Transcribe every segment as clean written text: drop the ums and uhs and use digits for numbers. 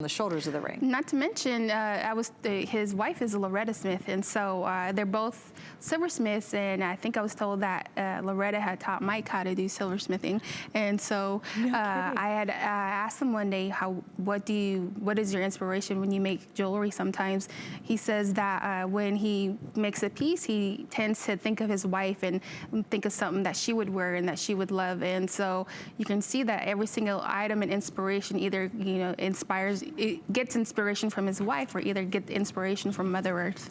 the shoulders of the ring. Not to mention, his wife is Loretta Smith, and so they're both silversmiths, and I think I was told that Loretta had taught Mike how to do silversmithing, and so I had asked him one day, what is your inspiration when you make jewelry sometimes? He says that when he makes a piece, he tends to think of his wife and think of something that she would wear and that she would love, and so you can see that every single item and inspiration either, it gets inspiration from his wife or either get inspiration from Mother Earth.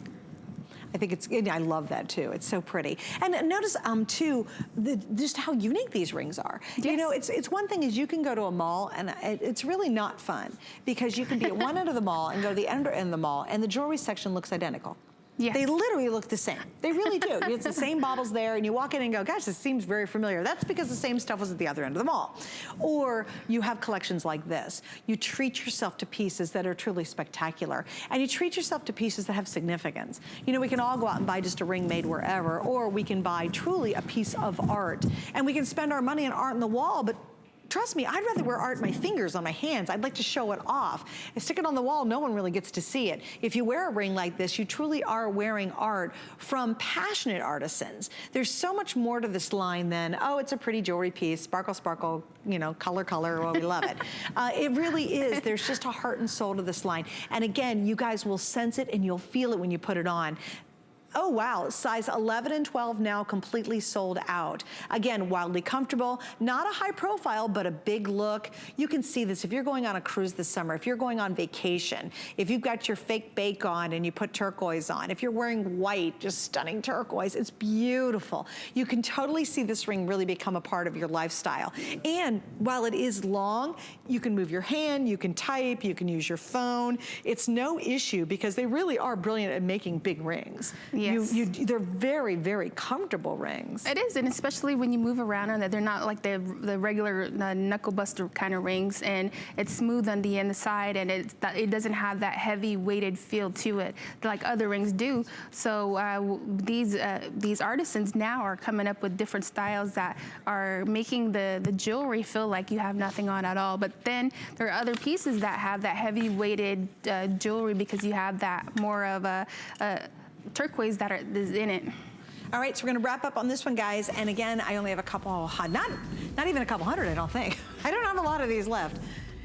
I think I love that too. It's so pretty. And notice too, just how unique these rings are. Yes. You know, it's one thing is you can go to a mall and it's really not fun because you can be at one end of the mall and go to the other end of the mall and the jewelry section looks identical. Yes. They literally look the same. They really do. It's the same baubles there, and you walk in and go, gosh, this seems very familiar. That's because the same stuff was at the other end of the mall. Or you have collections like this. You treat yourself to pieces that are truly spectacular, and you treat yourself to pieces that have significance. You know, we can all go out and buy just a ring made wherever, or we can buy truly a piece of art, and we can spend our money on art on the wall, but trust me, I'd rather wear art in my fingers, on my hands. I'd like to show it off. I stick it on the wall, no one really gets to see it. If you wear a ring like this, you truly are wearing art from passionate artisans. There's so much more to this line than, oh, it's a pretty jewelry piece, sparkle, sparkle, you know, color, color, well, we love it. It really is. There's just a heart and soul to this line. And again, you guys will sense it and you'll feel it when you put it on. Oh wow, size 11 and 12 now completely sold out. Again, wildly comfortable, not a high profile, but a big look. You can see this if you're going on a cruise this summer, if you're going on vacation, if you've got your fake bake on and you put turquoise on, if you're wearing white, just stunning turquoise, it's beautiful. You can totally see this ring really become a part of your lifestyle. And while it is long, you can move your hand, you can type, you can use your phone. It's no issue because they really are brilliant at making big rings. Yes. They're very, very comfortable rings. It is, and especially when you move around on that, they're not like the regular knuckle buster kind of rings, and it's smooth on the inside, and it doesn't have that heavy weighted feel to it like other rings do. So these artisans now are coming up with different styles that are making the jewelry feel like you have nothing on at all. But then there are other pieces that have that heavy weighted jewelry because you have that more of a turquoise that is in it. All right, so we're gonna wrap up on this one, guys. And again, I only have a couple, not even a couple hundred, I don't think. I don't have a lot of these left.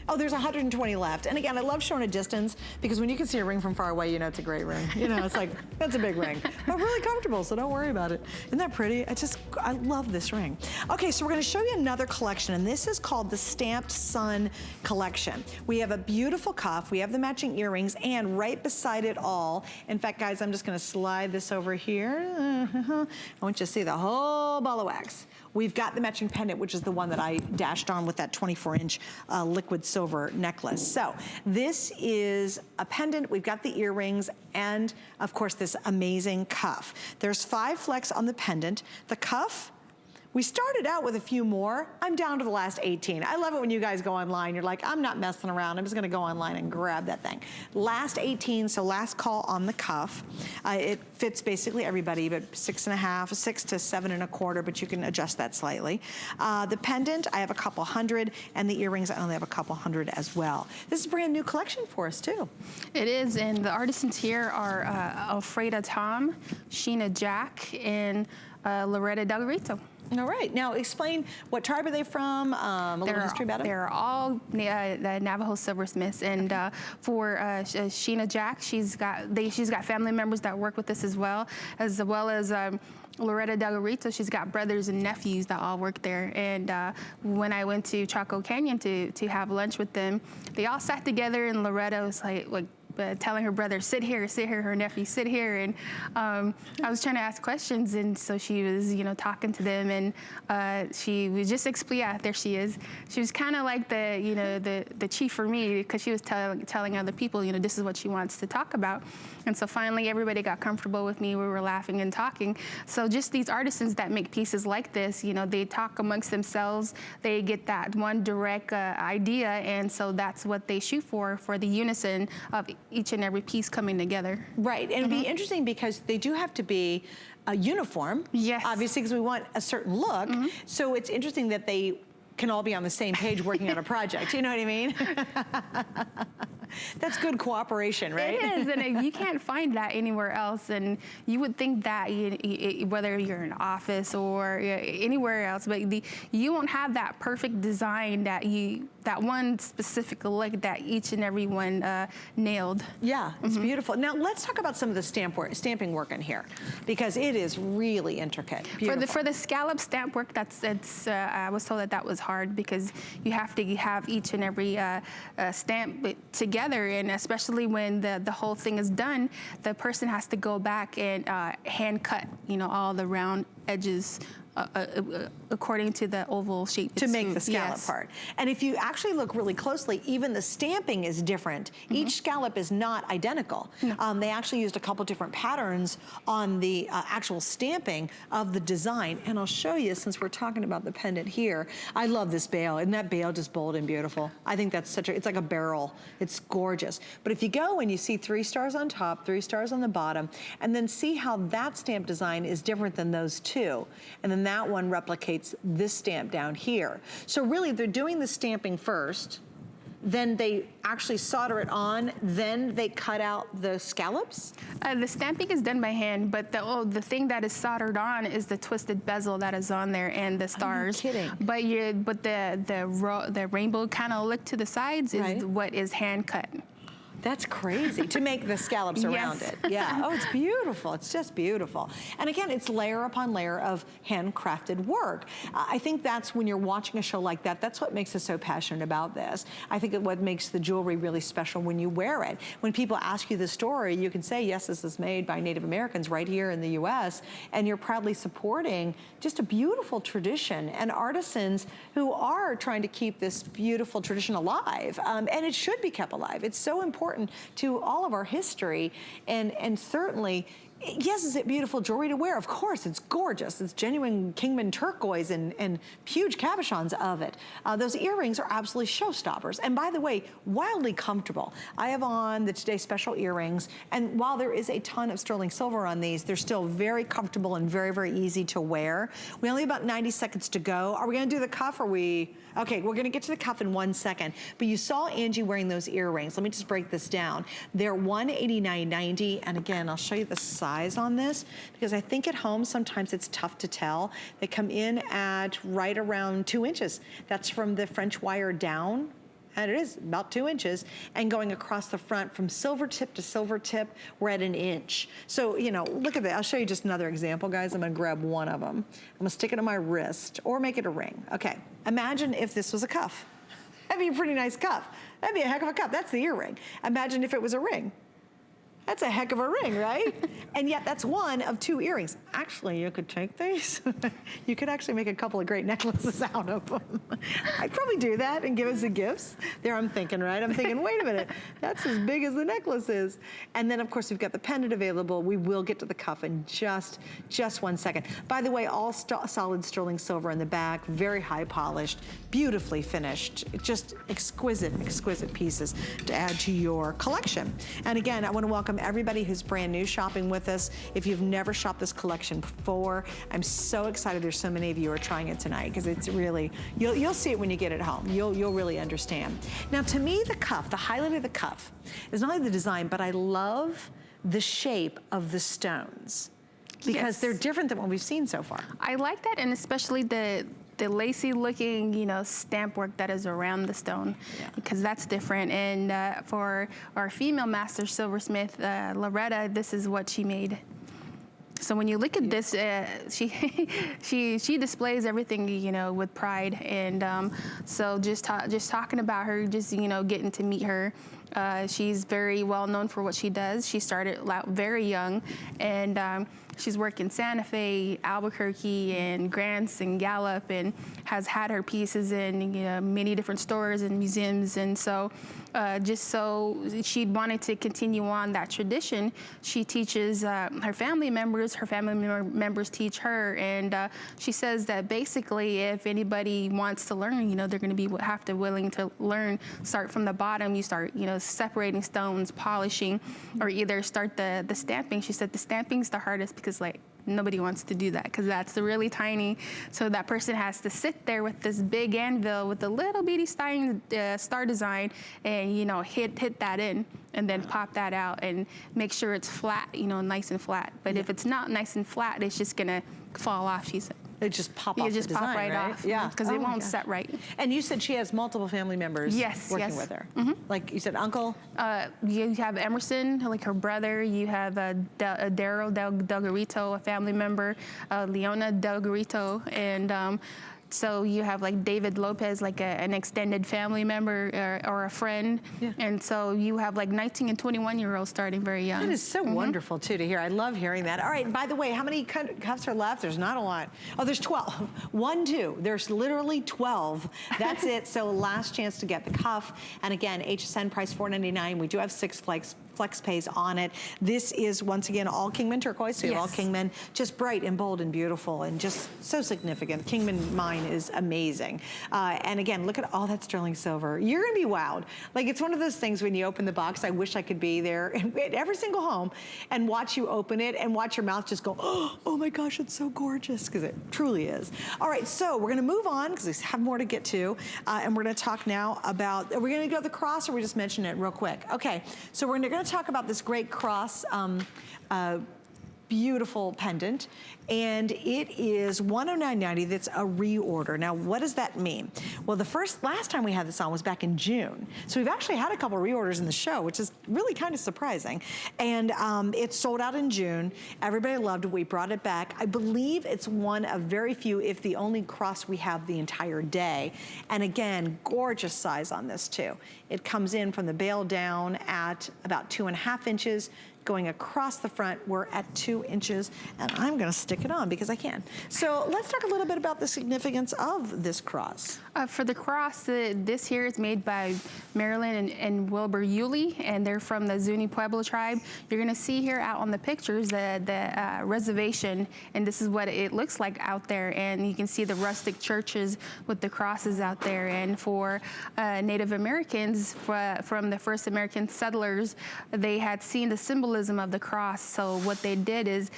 Oh, there's 120 left. And again, I love showing a distance because when you can see a ring from far away, you know it's a great ring. You know, it's like, that's a big ring. But really comfortable, so don't worry about it. Isn't that pretty? I love this ring. Okay, so we're gonna show you another collection, and this is called the Stamped Sun Collection. We have a beautiful cuff, we have the matching earrings, and right beside it all, in fact, guys, I'm just gonna slide this over here. I want you to see the whole ball of wax. We've got the matching pendant, which is the one that I dashed on with that 24-inch liquid silver necklace. So this is a pendant. We've got the earrings and, of course, this amazing cuff. There's 5 flecks on the pendant. The cuff, we started out with a few more. I'm down to the last 18. I love it when you guys go online. You're like, I'm not messing around. I'm just gonna go online and grab that thing. Last 18, so last call on the cuff. It fits basically everybody, but 6.5, 6 to 7.25, but you can adjust that slightly. The pendant, I have a couple hundred, and the earrings, I only have a couple hundred as well. This is a brand new collection for us too. It is, and the artisans here are Alfreda Tom, Sheena Jack, and Loretta Del Rito. All right, now explain what tribe are they from, a little history about them. They're all the Navajo silversmiths, and for Sheena Jack, she's got family members that work with us as well as Loretta Del Rito. She's got brothers and nephews that all work there, and when I went to Chaco Canyon to have lunch with them, they all sat together, and Loretta was like telling her brother, sit here, her nephew, sit here. And I was trying to ask questions, and so she was, talking to them, and she was just yeah, there she is. She was kind of like the chief for me, because she was telling other people, this is what she wants to talk about. And so finally everybody got comfortable with me. We were laughing and talking. So just these artisans that make pieces like this, they talk amongst themselves. They get that one direct idea, and so that's what they shoot for the unison of each and every piece coming together. Right, and it'd be interesting because they do have to be a uniform. Yes. Obviously, because we want a certain look. So it's interesting that they can all be on the same page working on a project. You know what I mean? That's good cooperation, right? It is, and you can't find that anywhere else. And you would think that whether you're in an office or anywhere else, but you won't have that perfect design that one specific look that each and every one nailed. Yeah, it's beautiful. Now let's talk about some of the stamping work in here, because it is really intricate. Beautiful. For the scallop stamp work, I was told that was hard because you have to have each and every stamp together, and especially when the whole thing is done, the person has to go back and hand cut, all the round edges according to the oval shape. To make the scallop part. And if you actually look really closely, even the stamping is different. Each scallop is not identical. No. They actually used a couple different patterns on the actual stamping of the design. And I'll show you, since we're talking about the pendant here, I love this bail. Isn't that bail just bold and beautiful? I think that's it's like a barrel. It's gorgeous. But if you go and you see 3 stars on top, 3 stars on the bottom, and then see how that stamp design is different than those two. And then that one replicates this stamp down here. So really they're doing the stamping first, then they actually solder it on, then they cut out the scallops? The stamping is done by hand, but the thing that is soldered on is the twisted bezel that is on there and the stars. I'm kidding. But the rainbow kind of look to the sides is what is hand cut. That's crazy, to make the scallops around it. Yeah, oh, it's beautiful. It's just beautiful. And again, it's layer upon layer of handcrafted work. I think that's when you're watching a show like that, that's what makes us so passionate about this. I think what makes the jewelry really special when you wear it. When people ask you the story, you can say, yes, this is made by Native Americans right here in the US, and you're proudly supporting just a beautiful tradition and artisans who are trying to keep this beautiful tradition alive. And it should be kept alive. It's so important to all of our history, and certainly, yes, is it beautiful jewelry to wear? Of course, it's gorgeous. It's genuine Kingman turquoise and huge cabochons of it. Those earrings are absolutely showstoppers. And by the way, wildly comfortable. I have on the Today Special earrings, and while there is a ton of sterling silver on these, they're still very comfortable and very, very easy to wear. We only have about 90 seconds to go. Are we gonna do the cuff, or okay, we're gonna get to the cuff in 1 second. But you saw Angie wearing those earrings. Let me just break this down. They're $189.90, and again, I'll show you the size on this, because I think at home sometimes it's tough to tell. They come in at right around 2 inches. That's from the French wire down, and it is about 2 inches, and going across the front from silver tip to silver tip, we're at 1 inch. So, look at that. I'll show you just another example, guys. I'm gonna grab one of them. I'm gonna stick it on my wrist or make it a ring. Okay, imagine if this was a cuff. That'd be a pretty nice cuff. That'd be a heck of a cuff. That's the earring. Imagine if it was a ring. That's a heck of a ring, right? And yet that's one of 2 earrings. Actually, you could take these. You could actually make a couple of great necklaces out of them. I'd probably do that and give us the gifts. There I'm thinking, right? I'm thinking, wait a minute, that's as big as the necklace is. And then of course we've got the pendant available. We will get to the cuff in just 1 second. By the way, all solid sterling silver in the back, very high polished, beautifully finished, just exquisite, exquisite pieces to add to your collection. And again, I want to welcome everybody who's brand new shopping with us. If you've never shopped this collection before, I'm so excited there's so many of you who are trying it tonight, because it's really, you'll see it when you get it home. You'll really understand. Now to me, the cuff, the highlight of the cuff is not only the design, but I love the shape of the stones, because they're different than what we've seen so far. I like that, and especially the lacy looking, stamp work that is around the stone, because that's different. And for our female master silversmith, Loretta, this is what she made. So when you look at this, she displays everything, with pride. And so just talking about her, getting to meet her, she's very well known for what she does. She started out very young, and she's worked in Santa Fe, Albuquerque, and Grants and Gallup, and has had her pieces in many different stores and museums. And so just so she wanted to continue on that tradition, she teaches her family members. Her family members teach her, and she says that basically, if anybody wants to learn, they're going to have to willing to learn. Start from the bottom. You start, separating stones, polishing, or either start the stamping. She said the stamping's the hardest, because Nobody wants to do that because that's really tiny. So that person has to sit there with this big anvil with a little bitty star design and, you know, hit that in and then pop that out and make sure it's flat, you know, nice and flat. But if it's not nice and flat, it's just gonna fall off, she said. They just pop off You just the design, pop right off. Yeah. Because it won't set right. And you said she has multiple family members working with her. Like you said, uncle? You have Emerson, like her brother. You have Daryl Delgarito, a family member, Leona Delgarito, and so you have like David Lopez, like an extended family member or a friend. And so you have like 19 and 21-year-olds starting very young. That is so wonderful too to hear. I love hearing that. All right, by the way, how many cuffs are left? There's not a lot. Oh, there's 12. 1, 2. There's literally 12. That's it. So last chance to get the cuff. And again, HSN price $4.99. We do have 6 flex pays on it. This is once again all Kingman turquoise, so you have all Kingman, just bright and bold and beautiful and just so significant. Kingman mine is amazing. And again, look at all that sterling silver. You're gonna be wowed. Like it's one of those things when you open the box, I wish I could be there at every single home and watch you open it and watch your mouth just go, oh my gosh, it's so gorgeous, because it truly is. All right, so we're gonna move on because we have more to get to. And we're gonna talk now about, are we gonna go to the cross or we just mention it real quick? Okay, so we're gonna talk about this great cross, beautiful pendant, and it is $109.90. That's a reorder. Now, what does that mean? Well, last time we had this on was back in June. So we've actually had a couple reorders in the show, which is really kind of surprising. And it sold out in June. Everybody loved it. We brought it back. I believe it's one of very few, if the only cross we have the entire day. And again, gorgeous size on this too. It comes in from the bail down at about 2.5 inches. Going across the front, we're at 2 inches, and I'm gonna stick it on because I can. So let's talk a little bit about the significance of this cross. For the cross, this here is made by Marilyn and Wilbur Yulee, and they're from the Zuni Pueblo tribe. You're gonna see here out on the pictures the reservation, and this is what it looks like out there. And you can see the rustic churches with the crosses out there. And for Native Americans, from the first American settlers, they had seen the symbolism of the cross. So what they did is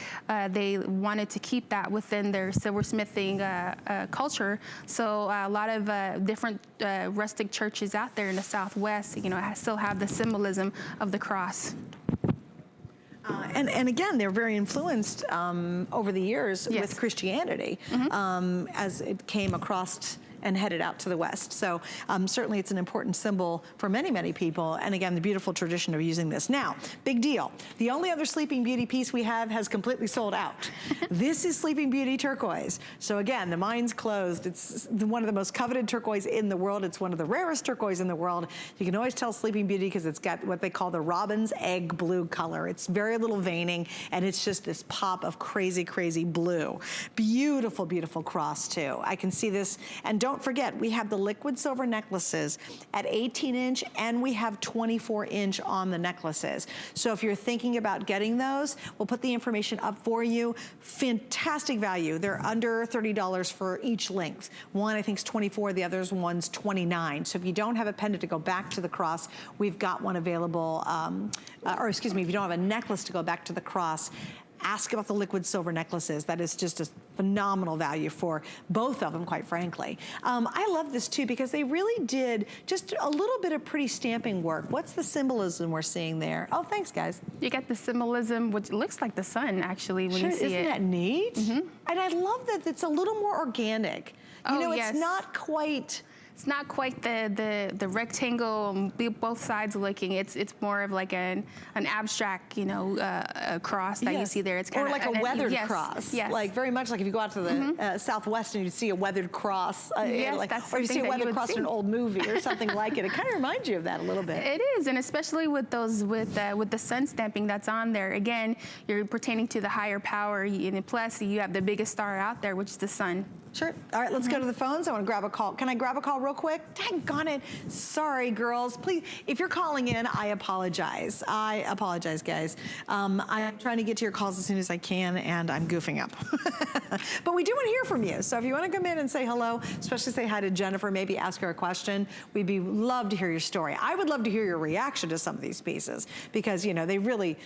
they wanted to keep that within their silversmithing culture. So a lot of different rustic churches out there in the Southwest, you know, still have the symbolism of the cross. And again, they're very influenced over the years with Christianity as it came across and headed out to the west. So certainly it's an important symbol for many, many people. And again, the beautiful tradition of using this. Now, big deal. The only other Sleeping Beauty piece we have has completely sold out. This is Sleeping Beauty turquoise. So again, the mine's closed. It's one of the most coveted turquoise in the world. It's one of the rarest turquoise in the world. You can always tell Sleeping Beauty because it's got what they call the robin's egg blue color. It's very little veining, and it's just this pop of crazy, crazy blue. Beautiful, beautiful cross too. I can see this, and don't forget, we have the liquid silver necklaces at 18 inch, and we have 24 inch on the necklaces. So if you're thinking about getting those, we'll put the information up for you. Fantastic value. They're under $30 for each length. One I think is 24, the other's one's 29. So if you don't have a pendant to go back to the cross, we've got one available, or excuse me, if you don't have a necklace to go back to the cross, ask about the liquid silver necklaces. That is just a phenomenal value for both of them, quite frankly. I love this too because they really did just a little bit of pretty stamping work. What's the symbolism we're seeing there? Oh, thanks, guys. You get the symbolism, which looks like the sun, actually, when you see it. Isn't that neat? And I love that it's a little more organic. You know, it's not quite... It's not quite the rectangle, both sides looking. It's more of like an abstract, you know, cross that you see there. It's kind of like a weathered cross. Yes. Like very much like if you go out to the Southwest and you see a weathered cross. Yes, that's or you see a weathered cross in an old movie or something like it. It kind of reminds you of that a little bit. It is, and especially with those with the sun stamping that's on there. Again, you're pertaining to the higher power, and plus you have the biggest star out there, which is the sun. Sure. All right, let's go to the phones. I want to grab a call. Can I grab a call real quick? Daggone it. Sorry, girls. Please, if you're calling in, I apologize. I apologize, guys. I'm trying to get to your calls as soon as I can, and I'm goofing up. But we do want to hear from you. So if you want to come in and say hello, especially say hi to Jennifer, maybe ask her a question, we'd love to hear your story. I would love to hear your reaction to some of these pieces because, you know, they really...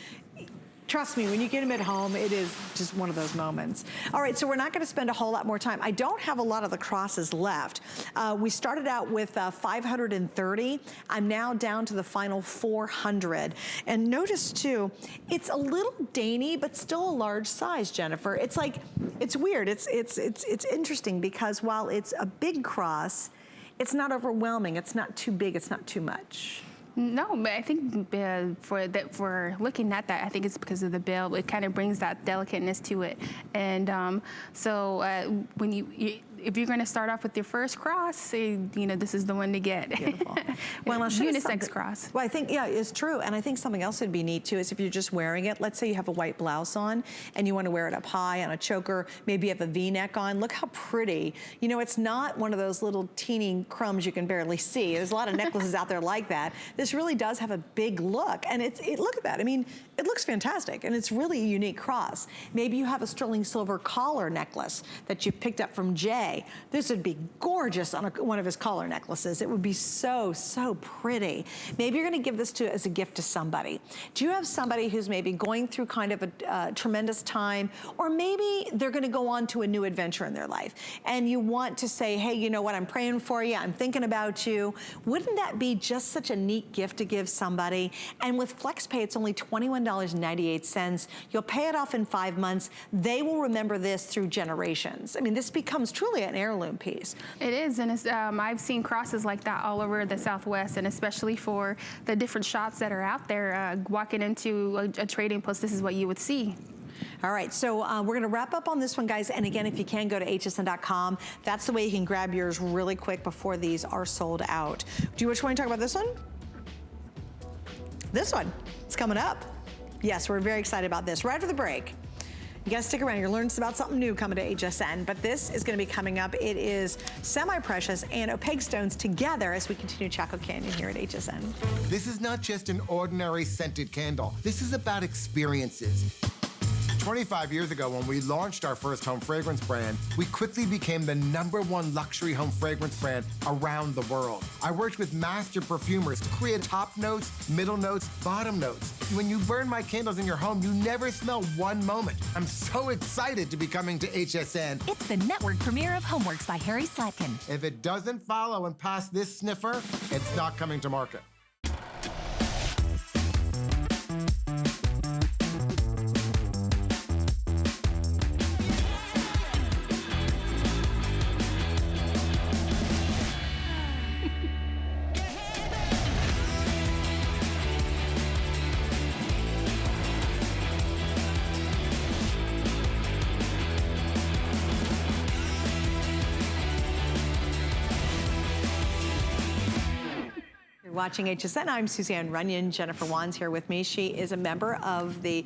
Trust me, when you get them at home, it is just one of those moments. All right, so we're not gonna spend a whole lot more time. I don't have a lot of the crosses left. We started out with 530. I'm now down to the final 400. And notice too, it's a little dainty, but still a large size, Jennifer. It's like, it's weird. It's interesting because while it's a big cross, it's not overwhelming. It's not too big. It's not too much. No, but I think for looking at that, I think it's because of the bill. It kind of brings that delicateness to it. And when if you're going to start off with your first cross, this is the one to get. Beautiful. Well, I'll show you unisex cross. Well, I think, yeah, it's true. And I think something else would be neat too is if you're just wearing it, let's say you have a white blouse on and you want to wear it up high on a choker, maybe you have a V-neck on. Look how pretty. It's not one of those little teeny crumbs you can barely see. There's a lot of necklaces out there like that. This really does have a big look. And look at that. I mean, it looks fantastic. And it's really a unique cross. Maybe you have a sterling silver collar necklace that you picked up from Jay. This would be gorgeous on one of his collar necklaces. It would be so, so pretty. Maybe you're gonna give this as a gift to somebody. Do you have somebody who's maybe going through kind of a tremendous time, or maybe they're gonna go on to a new adventure in their life, and you want to say, hey, you know what, I'm praying for you, I'm thinking about you. Wouldn't that be just such a neat gift to give somebody? And with FlexPay, it's only $21.98. You'll pay it off in 5 months. They will remember this through generations. I mean, this becomes truly an heirloom piece. It is, and I've seen crosses like that all over the Southwest, and especially for the different shops that are out there. Walking into a trading post, this is what you would see. All right, so we're gonna wrap up on this one, guys. And again, if you can, go to hsn.com. That's the way you can grab yours really quick before these are sold out. Do you want to talk about this one? This one, it's coming up. Yes, we're very excited about this. Right after the break. You gotta stick around, you're learning about something new coming to HSN, but this is gonna be coming up. It is semi-precious and opaque stones together as we continue Chaco Canyon here at HSN. This is not just an ordinary scented candle. This is about experiences. 25 years ago, when we launched our first home fragrance brand, we quickly became the #1 luxury home fragrance brand around the world. I worked with master perfumers to create top notes, middle notes, bottom notes. When you burn my candles in your home, you never smell one moment. I'm so excited to be coming to HSN. It's the network premiere of Homeworks by Harry Slatkin. If it doesn't follow and pass this sniffer, it's not coming to market. Watching HSN, I'm Suzanne Runyon. Jennifer Wan's here with me. She is a member of the,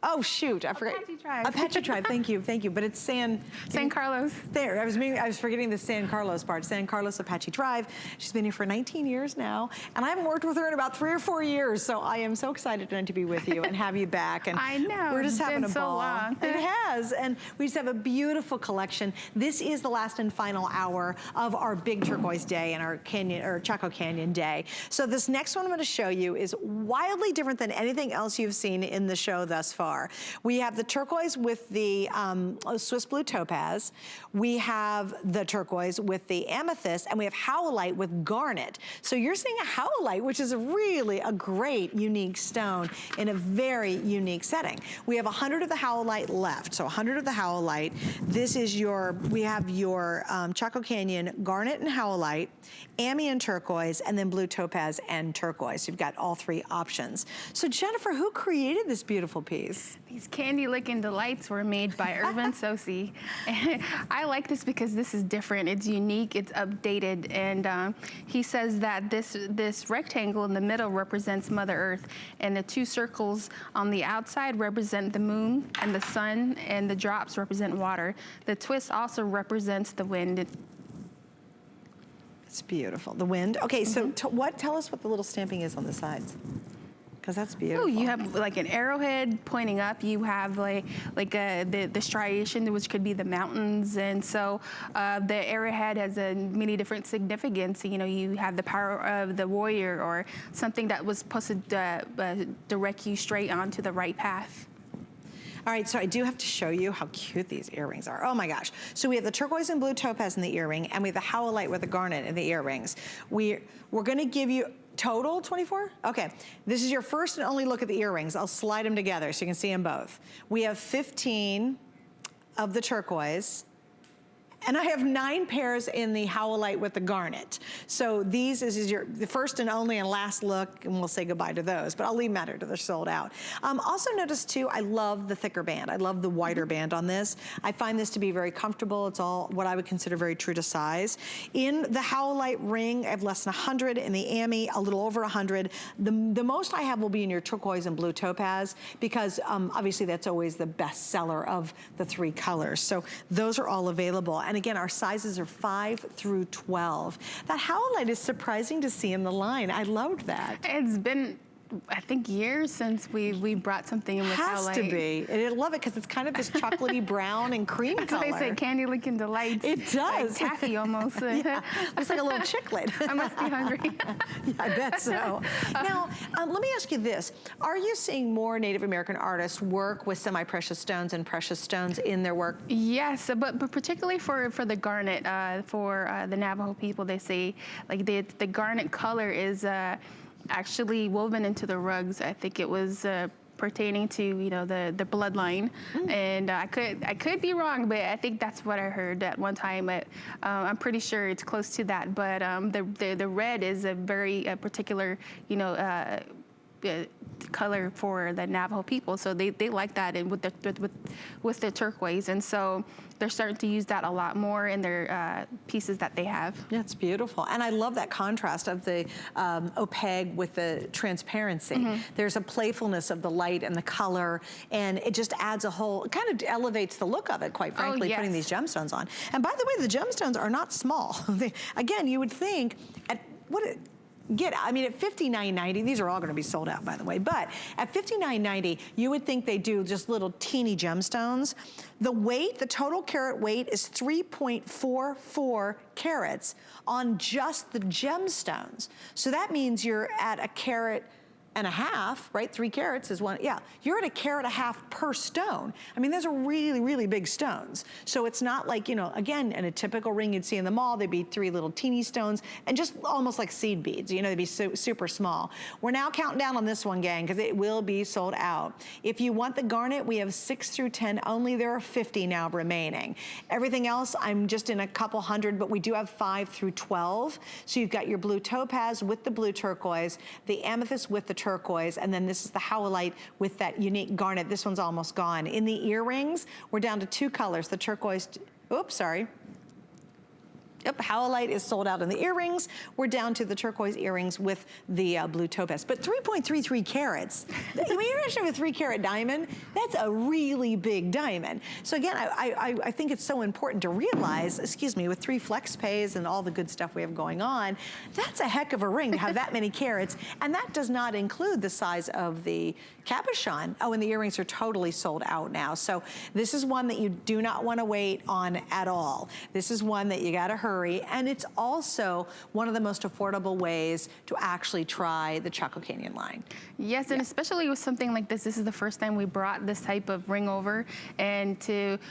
oh shoot, I forgot. Apache Tribe. Apache Tribe, thank you. But it's San Carlos. There, I was forgetting the San Carlos part. San Carlos Apache Tribe. She's been here for 19 years now, and I haven't worked with her in about 3 or 4 years, so I am so excited to be with you and have you back. And I know, we're just having a so ball. long. It has, and we just have a beautiful collection. This is the last and final hour of our big turquoise day and our Chaco Canyon day. So this next one I'm going to show you is wildly different than anything else you've seen in the show thus far. We have the turquoise with the Swiss blue topaz. We have the turquoise with the amethyst, and we have howlite with garnet. So you're seeing a howlite, which is really a great, unique stone in a very unique setting. We have 100 of the howlite left. So 100 of the howlite. This is we have your Chaco Canyon garnet and howlite, Amian turquoise, and then blue topaz and turquoise. You've got all 3 options. So Jennifer, who created this beautiful piece? These candy licking delights were made by Irvin Sosi. I like this because this is different, it's unique, it's updated, and he says that this rectangle in the middle represents Mother Earth, and the 2 circles on the outside represent the moon and the sun, and the drops represent water. The twist also represents the wind. It's beautiful, the wind. Okay, so tell us what the little stamping is on the sides. because that's beautiful. Oh, you have like an arrowhead pointing up. You have the striation, which could be the mountains, and so the arrowhead has many different significance. You know, you have the power of the warrior, or something that was supposed to direct you straight onto the right path. All right, so I do have to show you how cute these earrings are. Oh my gosh. So we have the turquoise and blue topaz in the earring, and we have the howlite with the garnet in the earrings. We're gonna give you total 24? Okay, this is your first and only look at the earrings. I'll slide them together so you can see them both. We have 15 of the turquoise, and I have 9 pairs in the howlite with the garnet. So these is the first and only and last look, and we'll say goodbye to those, but I'll leave them out here till they're sold out. Also notice too, I love the thicker band. I love the wider band on this. I find this to be very comfortable. It's all what I would consider very true to size. In the howlite ring, I have less than 100. In the Ami, a little over 100. The most I have will be in your turquoise and blue topaz, because obviously that's always the best seller of the 3 colors. So those are all available. And again, our sizes are 5 through 12. That howlite is surprising to see in the line. I loved that. It's been, I think, years since we brought something in with howlite. Has to be. And I love it because it's kind of this chocolatey brown and cream color. They say candy licking delights. It does. Like taffy almost. Yeah, it's like a little chiclet. I must be hungry. Yeah, I bet so. Now, let me ask you this. Are you seeing more Native American artists work with semi-precious stones and precious stones in their work? Yes, but particularly for the garnet, for the Navajo people, they say like the garnet color is actually woven into the rugs. I think it was pertaining to, you know, the bloodline, and I could be wrong, but I think that's what I heard at one time. I'm pretty sure it's close to that. But the red is a very particular, you know, color for the Navajo people, so they like that, and with the turquoise, and so they're starting to use that a lot more in their pieces that they have. Yeah, it's beautiful, and I love that contrast of the opaque with the transparency. There's a playfulness of the light and the color, and it just adds a whole, it kind of elevates the look of it, quite frankly, putting these gemstones on. And by the way, the gemstones are not small. Again, you would think at I mean, at $59.90, these are all gonna be sold out, by the way, but at $59.90, you would think they do just little teeny gemstones. The weight, the total carat weight is 3.44 carats on just the gemstones. So that means you're at a carat and a half, right? 3 carats is one, yeah. You're at a carat and a half per stone. I mean, those are really, really big stones. So it's not like, you know, again, in a typical ring you'd see in the mall, they'd be 3 little teeny stones and just almost like seed beads, you know, they'd be super small. We're now counting down on this one, gang, because it will be sold out. If you want the garnet, we have 6 through 10 only. There are 50 now remaining. Everything else, I'm just in a couple hundred, but we do have 5 through 12. So you've got your blue topaz with the blue turquoise, the amethyst with the turquoise, and then this is the howlite with that unique garnet. This one's almost gone. In the earrings, we're down to 2 colors, the turquoise, oops, sorry. Yep, howlite is sold out in the earrings. We're down to the turquoise earrings with the blue topaz. But 3.33 carats, I mean, you're actually with a 3 carat diamond, that's a really big diamond. So again, I think it's so important to realize, excuse me, with 3 flex pays and all the good stuff we have going on, that's a heck of a ring to have that many carats. And that does not include the size of the cabochon. Oh, and the earrings are totally sold out now. So this is one that you do not want to wait on at all. This is one that you got to hurry. And it's also one of the most affordable ways to actually try the Chaco Canyon line. Yes, and especially with something like this is the first time we brought this type of ring over, and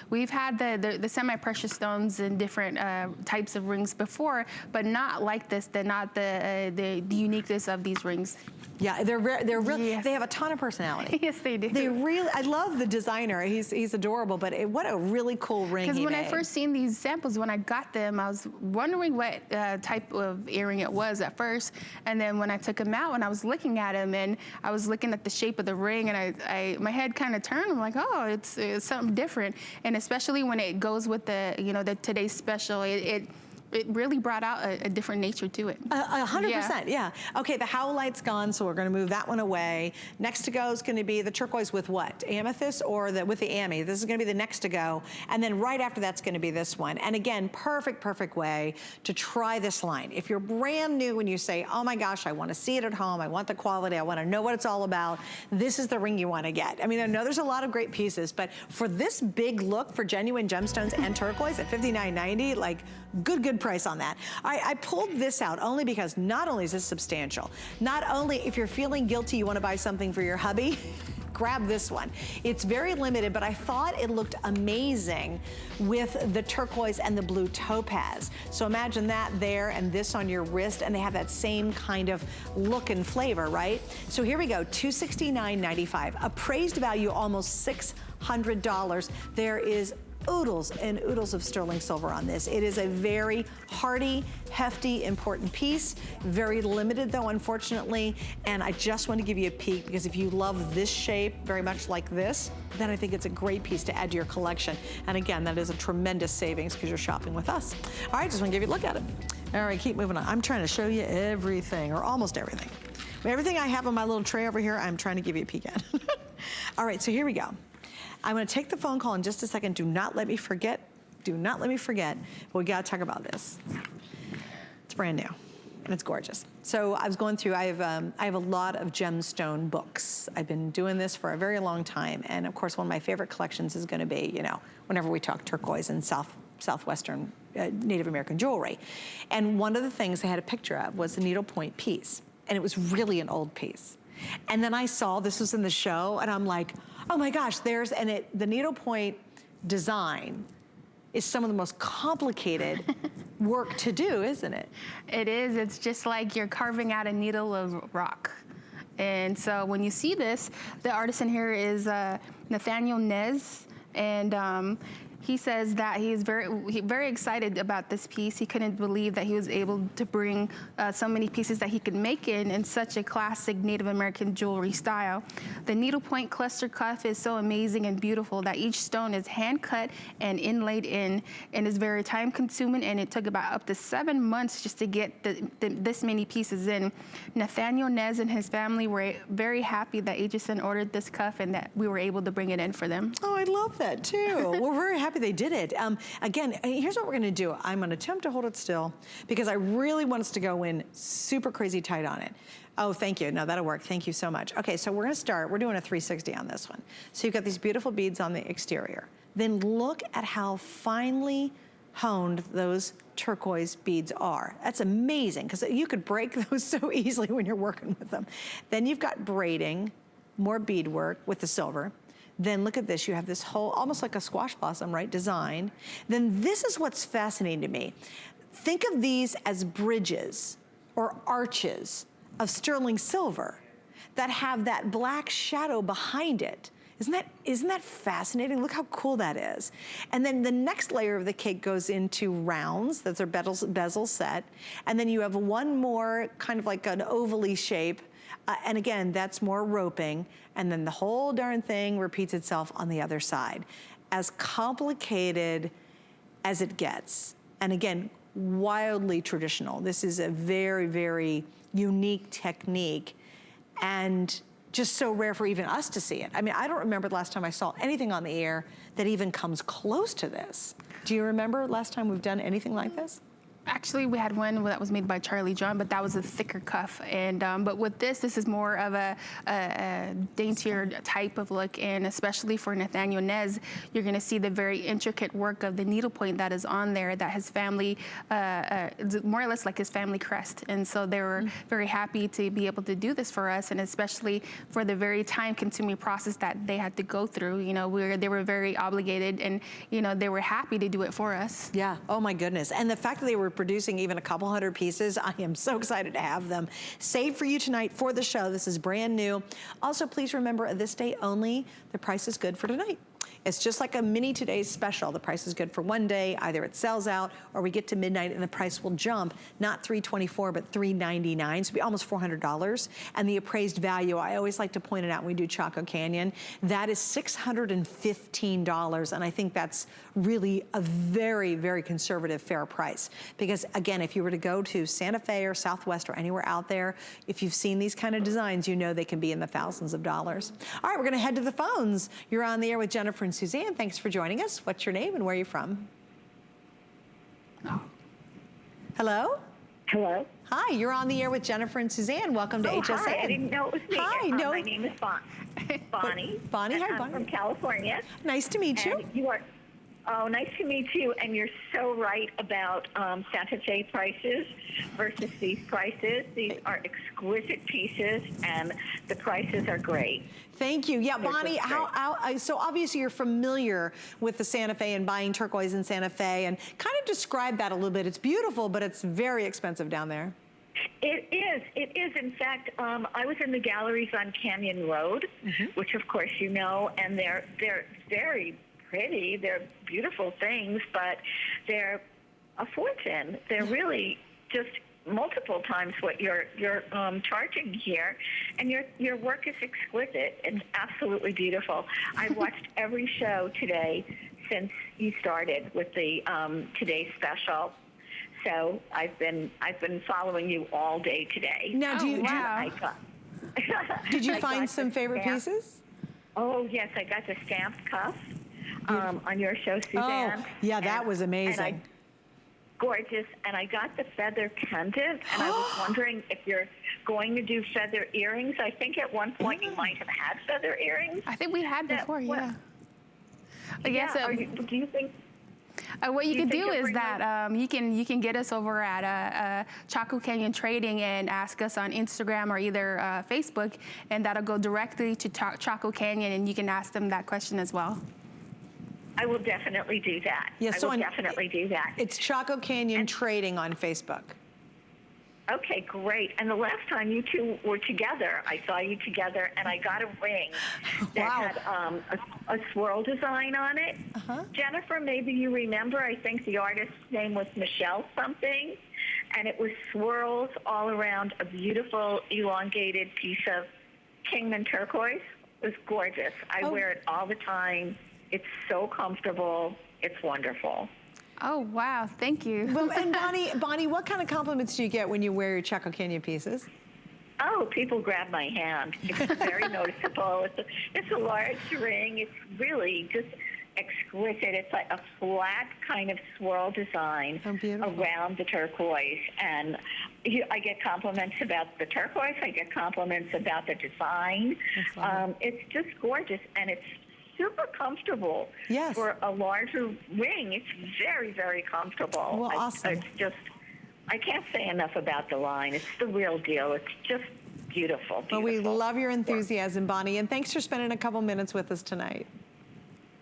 we've had the semi-precious stones in different types of rings before, but not like this. They're not the uniqueness of these rings. Yeah, they're really, yes. They have a ton of personality. Yes, they do. They really, I love the designer. He's adorable, but what a really cool ring he made. Because when I first seen these samples, when I got them, I was wondering what type of earring it was at first. And then when I took them out and I was looking at them and I was looking at the shape of the ring, and my head kind of turned. I'm like, oh, it's something different. And especially when it goes with the, you know, the today's special, it it really brought out a different nature to it. 100%, yeah. Okay, the howlite's gone, so we're gonna move that one away. Next to go is gonna be the turquoise with what? Amethyst or with the Ami? This is gonna be the next to go. And then right after that's gonna be this one. And again, perfect way to try this line. If you're brand new and you say, oh my gosh, I wanna see it at home, I want the quality, I wanna know what it's all about, this is the ring you wanna get. I mean, I know there's a lot of great pieces, but for this big look for genuine gemstones and turquoise at $59.90, like good price on that. I pulled this out only because not only is this substantial, not only if you're feeling guilty you wanna buy something for your hubby, grab this one. It's very limited, but I thought it looked amazing with the turquoise and the blue topaz. So imagine that there and this on your wrist, and they have that same kind of look and flavor, right? So here we go, $269.95, appraised value almost $600. There is oodles and oodles of sterling silver on this. It is a very hearty, hefty, important piece. Very limited though, unfortunately. And I just want to give you a peek because if you love this shape very much like this, then I think it's a great piece to add to your collection. And again, that is a tremendous savings because you're shopping with us. All right, just want to give you a look at it. All right, keep moving on. I'm trying to show you everything, or almost everything. Everything I have on my little tray over here, I'm trying to give you a peek at. All right, so here we go. I'm gonna take the phone call in just a second. Do not let me forget. Do not let me forget. But we gotta talk about this. It's brand new, and it's gorgeous. So I was going through, I have a lot of gemstone books. I've been doing this for a very long time, and of course one of my favorite collections is gonna be, you know, whenever we talk turquoise and Southwestern Native American jewelry. And one of the things I had a picture of was the needlepoint piece, and it was really an old piece. And then I saw this was in the show, and I'm like, oh my gosh, the needlepoint design is some of the most complicated work to do, isn't it? It is. It's just like you're carving out a needle of rock. And so when you see this, the artisan here is Nathaniel Nez, and he says that he's very excited about this piece. He couldn't believe that he was able to bring so many pieces that he could make in such a classic Native American jewelry style. The needlepoint cluster cuff is so amazing and beautiful that each stone is hand cut and inlaid in, and is very time consuming, and it took about up to 7 months just to get this many pieces in. Nathaniel Nez and his family were very happy that HSN ordered this cuff and that we were able to bring it in for them. Oh, I love that too. We're very happy they did it. Again, here's what we're gonna do. I'm gonna attempt to hold it still because I really want us to go in super crazy tight on it. Oh, thank you. No, that'll work. Thank you so much. Okay, so we're gonna start. We're doing a 360 on this one. So you've got these beautiful beads on the exterior. Then look at how finely honed those turquoise beads are. That's amazing because you could break those so easily when you're working with them. Then you've got braiding, more beadwork with the silver. Then look at this, you have this whole, almost like a squash blossom, right, design. Then this is what's fascinating to me. Think of these as bridges or arches of sterling silver that have that black shadow behind it. Isn't that fascinating? Look how cool that is. And then the next layer of the cake goes into rounds, that's our bezel set. And then you have one more kind of like an ovally shape. And again, that's more roping. And then the whole darn thing repeats itself on the other side. As complicated as it gets. And again, wildly traditional. This is a very unique technique. And just so rare for even us to see it. I mean, I don't remember the last time I saw anything on the air that even comes close to this. Do you remember last time we've done anything like this? Actually, we had one that was made by Charlie John, but that was a thicker cuff. And but with this is more of a daintier type of look, and especially for Nathaniel Nez, you're going to see the very intricate work of the needlepoint that is on there. That his family, more or less like his family crest, and so they were very happy to be able to do this for us, and especially for the very time-consuming process that they had to go through. You know, they were very obligated, and you know they were happy to do it for us. Yeah. Oh my goodness. And the fact that they were producing even a couple hundred pieces, I am so excited to have them saved for you tonight for the show. This is brand new. Also, please remember, this day only, the price is good for tonight. It's just like a mini today's special. The price is good for one day. Either it sells out or we get to midnight and the price will jump, not $324, but $399. So it'll be almost $400. And the appraised value, I always like to point it out when we do Chaco Canyon, that is $615. And I think that's really a very, very conservative, fair price. Because again, if you were to go to Santa Fe or Southwest or anywhere out there, if you've seen these kind of designs, you know they can be in the thousands of dollars. All right, we're gonna head to the phones. You're on the air with Jennifer and Suzanne. Thanks for joining us. What's your name and where are you from? Hello? Hello? Hi, you're on the air with Jennifer and Suzanne. Welcome to HSN. Hi, I didn't know it was me. Hi, no. My name is Bonnie. Bonnie, hi, I'm Bonnie. from California. Nice to meet you. And you are, oh, nice to meet you. And you're so right about Santa Fe prices versus these prices. These are exquisite pieces, and the prices are great. Thank you. Yeah, Bonnie, so obviously you're familiar with the Santa Fe and buying turquoise in Santa Fe, and kind of describe that a little bit. It's beautiful, but it's very expensive down there. It is. It is. In fact, I was in the galleries on Canyon Road, which of course you know, and they're very pretty. They're beautiful things, but they're a fortune. They're really just multiple times what you're charging here, and your work is exquisite. It's absolutely beautiful. I've watched every show today since you started with the today's special. So I've been following you all day today. Now, did you find some favorite pieces? Oh yes, I got the stamped cuff on your show, Suzanne. Oh, yeah, that was amazing. Gorgeous, and I got the feather pendant, and I was wondering if you're going to do feather earrings. I think at one point you might have had feather earrings. I think we had before, yeah. I guess. Do you think? What you can do is that you can get us over at Chaco Canyon Trading and ask us on Instagram or either Facebook, and that'll go directly to Chaco Canyon, and you can ask them that question as well. I will definitely do that. Yes, I will definitely do that. It's Chaco Canyon Trading on Facebook. Okay, great. And the last time you two were together, I saw you together, and I got a ring that had a swirl design on it. Jennifer, maybe you remember, I think the artist's name was Michelle something, and it was swirls all around a beautiful elongated piece of Kingman turquoise. It was gorgeous. I wear it all the time. It's so comfortable. It's wonderful. Oh, wow. Thank you. Well, and Bonnie, what kind of compliments do you get when you wear your Chaco Canyon pieces? Oh, people grab my hand. It's very noticeable. It's a large ring. It's really just exquisite. It's like a flat kind of swirl design around the turquoise. And I get compliments about the turquoise. I get compliments about the design. It's just gorgeous, and it's super comfortable for a larger ring. It's very, very comfortable. Well, awesome. It's just, I can't say enough about the line. It's the real deal. It's just beautiful. Well, we love your enthusiasm, Bonnie, and thanks for spending a couple minutes with us tonight.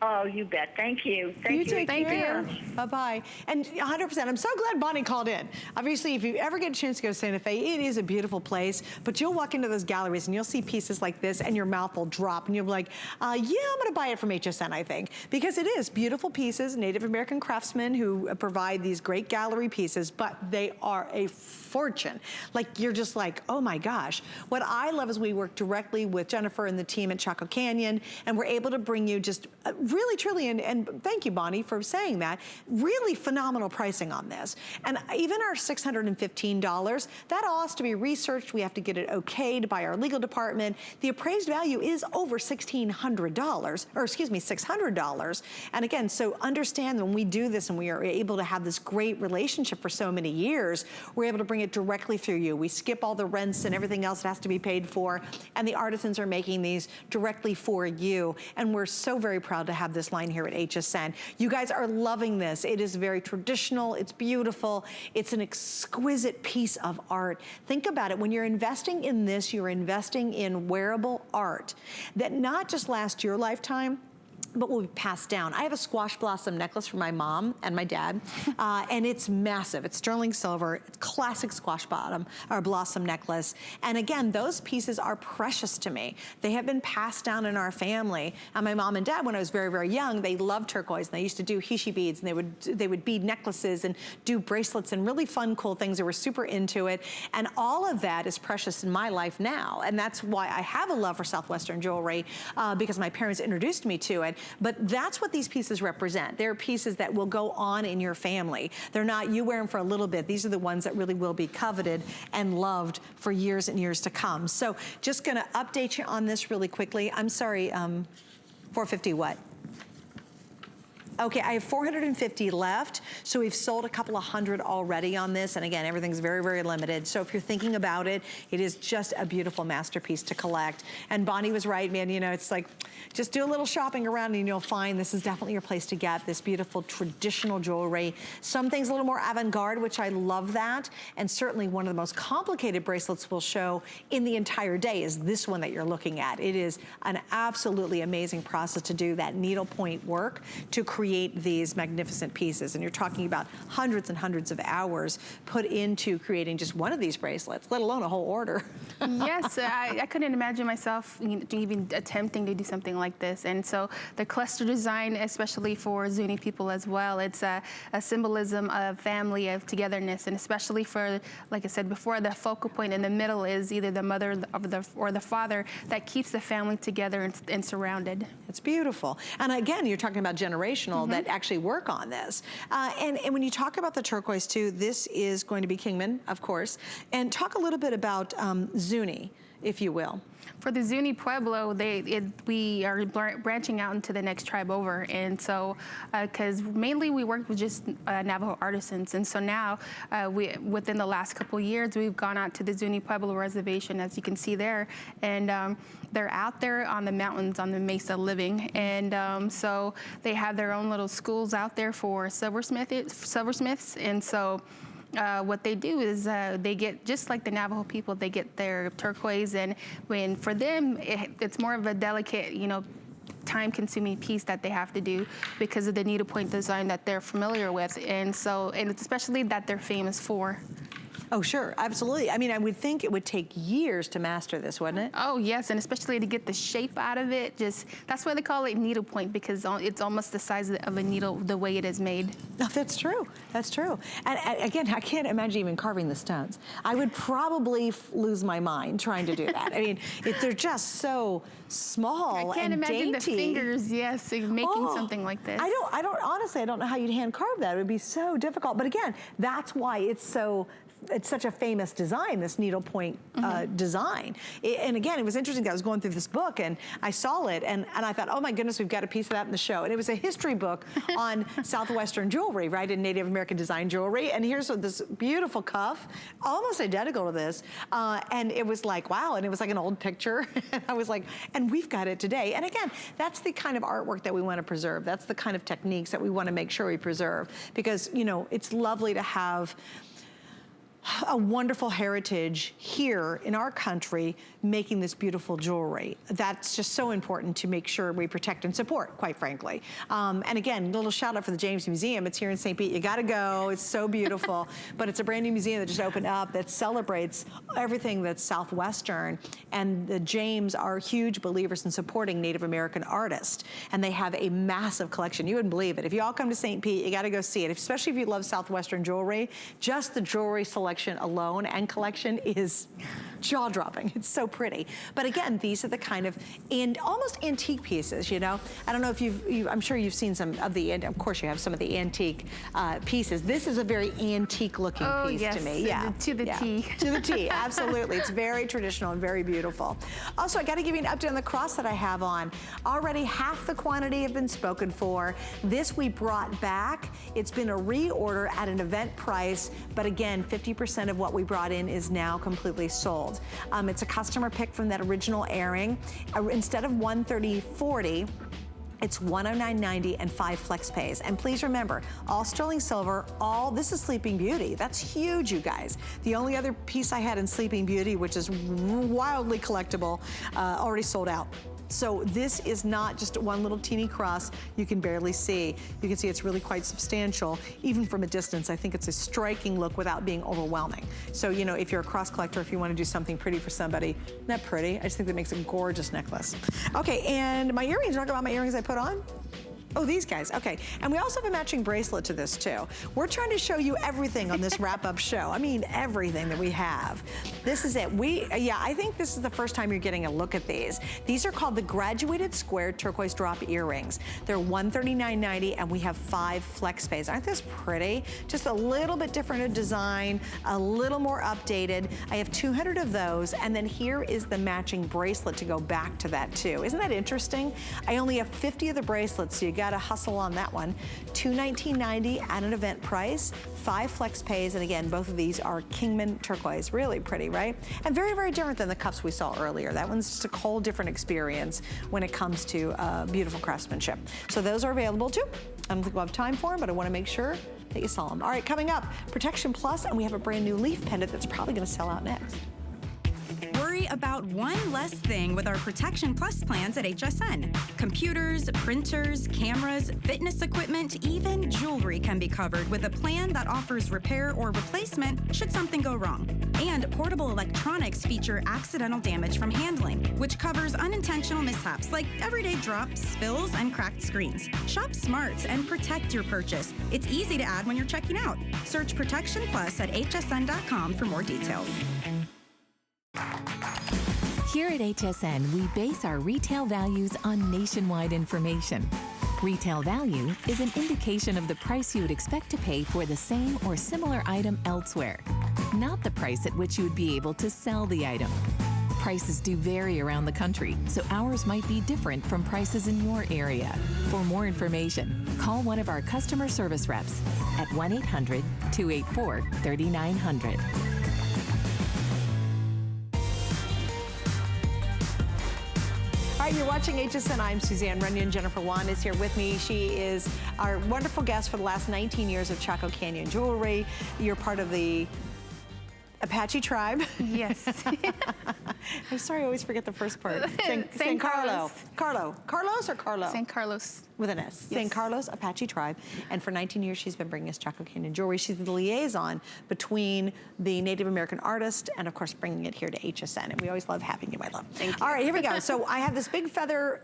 Oh, you bet. Thank you. Thank you. Thank you. Bye-bye. And 100%, I'm so glad Bonnie called in. Obviously, if you ever get a chance to go to Santa Fe, it is a beautiful place, but you'll walk into those galleries and you'll see pieces like this and your mouth will drop and you'll be like, yeah, I'm gonna buy it from HSN, I think. Because it is beautiful pieces, Native American craftsmen who provide these great gallery pieces, but they are a fortune. Like, you're just like, oh my gosh. What I love is we work directly with Jennifer and the team at Chaco Canyon, and we're able to bring you just really, truly, and thank you, Bonnie, for saying that, really phenomenal pricing on this. And even our $615, that all has to be researched. We have to get it okayed by our legal department. The appraised value is over $1,600, or excuse me, $600. And again, so understand when we do this and we are able to have this great relationship for so many years, we're able to bring it directly through you. We skip all the rents and everything else that has to be paid for, and the artisans are making these directly for you. And we're so very proud to have this line here at HSN. You guys are loving this. It is very traditional. It's beautiful. It's an exquisite piece of art. Think about it. When you're investing in this, you're investing in wearable art that not just lasts your lifetime, but will be passed down. I have a squash blossom necklace for my mom and my dad, and it's massive. It's sterling silver, it's classic squash blossom necklace. And again, those pieces are precious to me. They have been passed down in our family. And my mom and dad, when I was very, very young, they loved turquoise, and they used to do hishi beads, and they would bead necklaces and do bracelets and really fun, cool things. They were super into it. And all of that is precious in my life now. And that's why I have a love for Southwestern jewelry, because my parents introduced me to it. But that's what these pieces represent. They're pieces that will go on in your family. They're not, you wear them for a little bit. These are the ones that really will be coveted and loved for years and years to come. So just gonna update you on this really quickly. I'm sorry, 450 what? Okay, I have 450 left, so we've sold a couple of hundred already on this, and again, everything's very, very limited. So if you're thinking about it, it is just a beautiful masterpiece to collect. And Bonnie was right, man, you know, it's like, just do a little shopping around and you'll find this is definitely your place to get this beautiful traditional jewelry. Some things a little more avant-garde, which I love that, and certainly one of the most complicated bracelets we'll show in the entire day is this one that you're looking at. It is an absolutely amazing process to do that needlepoint work to create these magnificent pieces. And you're talking about hundreds and hundreds of hours put into creating just one of these bracelets, let alone a whole order. Yes, I couldn't imagine myself even attempting to do something like this. And so the cluster design, especially for Zuni people as well, it's a symbolism of family, of togetherness, and especially for, like I said before, the focal point in the middle is either the mother or the father that keeps the family together and surrounded. It's beautiful. And again, you're talking about generational that actually work on this. And when you talk about the turquoise too, this is going to be Kingman, of course. And talk a little bit about Zuni, if you will. For the Zuni Pueblo, we are branching out into the next tribe over. And so, because mainly we work with just Navajo artisans. And so now, within the last couple of years, we've gone out to the Zuni Pueblo reservation, as you can see there. And they're out there on the mountains, on the mesa living. And so they have their own little schools out there for silversmiths. And so, what they do is they get, just like the Navajo people, they get their turquoise, and when for them it's more of a delicate, you know, time-consuming piece that they have to do because of the needlepoint design that they're familiar with, and so, and it's especially that they're famous for. Oh, sure, absolutely. I mean, I would think it would take years to master this, wouldn't it? Oh, yes, and especially to get the shape out of it. Just, that's why they call it needlepoint, because it's almost the size of a needle, the way it is made. No, that's true. That's true. And again, I can't imagine even carving the stones. I would probably lose my mind trying to do that. I mean, they're just so small and dainty. I can't imagine the fingers, yes, making something like this. Honestly, I don't know how you'd hand carve that. It would be so difficult. But again, that's why it's such a famous design, this needlepoint design. And again, it was interesting that I was going through this book and I saw it and I thought, oh my goodness, we've got a piece of that in the show. And it was a history book on Southwestern jewelry, right, and Native American design jewelry. And here's this beautiful cuff, almost identical to this. And it was like, wow, and it was like an old picture. And I was like, and we've got it today. And again, that's the kind of artwork that we want to preserve. That's the kind of techniques that we want to make sure we preserve. Because, you know, it's lovely to have a wonderful heritage here in our country making this beautiful jewelry. That's just so important to make sure we protect and support, quite frankly. And again, a little shout out for the James Museum. It's here in St. Pete. You gotta go. It's so beautiful. But it's a brand new museum that just opened up that celebrates everything that's Southwestern. And the James are huge believers in supporting Native American artists. And they have a massive collection. You wouldn't believe it. If you all come to St. Pete, you gotta go see it. Especially if you love Southwestern jewelry, just the jewelry selection alone and collection is jaw-dropping. It's so pretty. But again, these are the kind of almost antique pieces, you know? I don't know if I'm sure you've seen some of the, of course you have some of the antique pieces. This is a very antique looking piece to me. Yeah. To the T. To the T, absolutely. It's very traditional and very beautiful. Also, I gotta give you an update on the cross that I have on. Already half the quantity have been spoken for. This we brought back. It's been a reorder at an event price, but again, 50% of what we brought in is now completely sold. It's a customer pick from that original airing. Instead of $130.40, it's $109.90 and 5 flex pays. And please remember, all sterling silver, this is Sleeping Beauty. That's huge, you guys. The only other piece I had in Sleeping Beauty, which is wildly collectible, already sold out. So this is not just one little teeny cross you can barely see. You can see it's really quite substantial. Even from a distance, I think it's a striking look without being overwhelming. So, you know, if you're a cross collector, if you want to do something pretty for somebody, isn't that pretty? I just think that makes a gorgeous necklace. Okay, and my earrings, talk about my earrings I put on. Oh, these guys, okay. And we also have a matching bracelet to this too. We're trying to show you everything on this wrap-up show. I mean, everything that we have. This is it. Yeah, I think this is the first time you're getting a look at these. These are called the graduated square turquoise drop earrings. They're $139.90 and we have 5 flex pays. Aren't those pretty? Just a little bit different a design, a little more updated. I have 200 of those, and then here is the matching bracelet to go back to that too. Isn't that interesting? I only have 50 of the bracelets, so you got to hustle on that one. $219.90 at an event price, 5 flex pays, and again, both of these are Kingman turquoise. Really pretty, right? And very, very different than the cuffs we saw earlier. That one's just a whole different experience when it comes to beautiful craftsmanship. So those are available too. I don't think we'll have time for them, but I want to make sure that you saw them. All right, coming up, Protection Plus, and we have a brand new leaf pendant that's probably going to sell out next. Worry about one less thing with our Protection Plus plans at HSN. Computers, printers, cameras, fitness equipment, even jewelry can be covered with a plan that offers repair or replacement should something go wrong. And portable electronics feature accidental damage from handling, which covers unintentional mishaps like everyday drops, spills, and cracked screens. Shop smart and protect your purchase. It's easy to add when you're checking out. Search Protection Plus at hsn.com for more details. Here at HSN, we base our retail values on nationwide information. Retail value is an indication of the price you would expect to pay for the same or similar item elsewhere, not the price at which you would be able to sell the item. Prices do vary around the country, so ours might be different from prices in your area. For more information, call one of our customer service reps at 1-800-284-3900. All right, you're watching HSN. I'm Suzanne Runyon. Jennifer Wan is here with me. She is our wonderful guest for the last 19 years of Chaco Canyon Jewelry. You're part of the Apache tribe. Yes. I'm sorry, I always forget the first part. San Carlos. Carlos or Carlo? San Carlos. With an S. Yes. San Carlos Apache tribe. And for 19 years, she's been bringing us Chaco Canyon Jewelry. She's the liaison between the Native American artist and, of course, bringing it here to HSN. And we always love having you, my love. Thank you. All right, here we go. So I have this big feather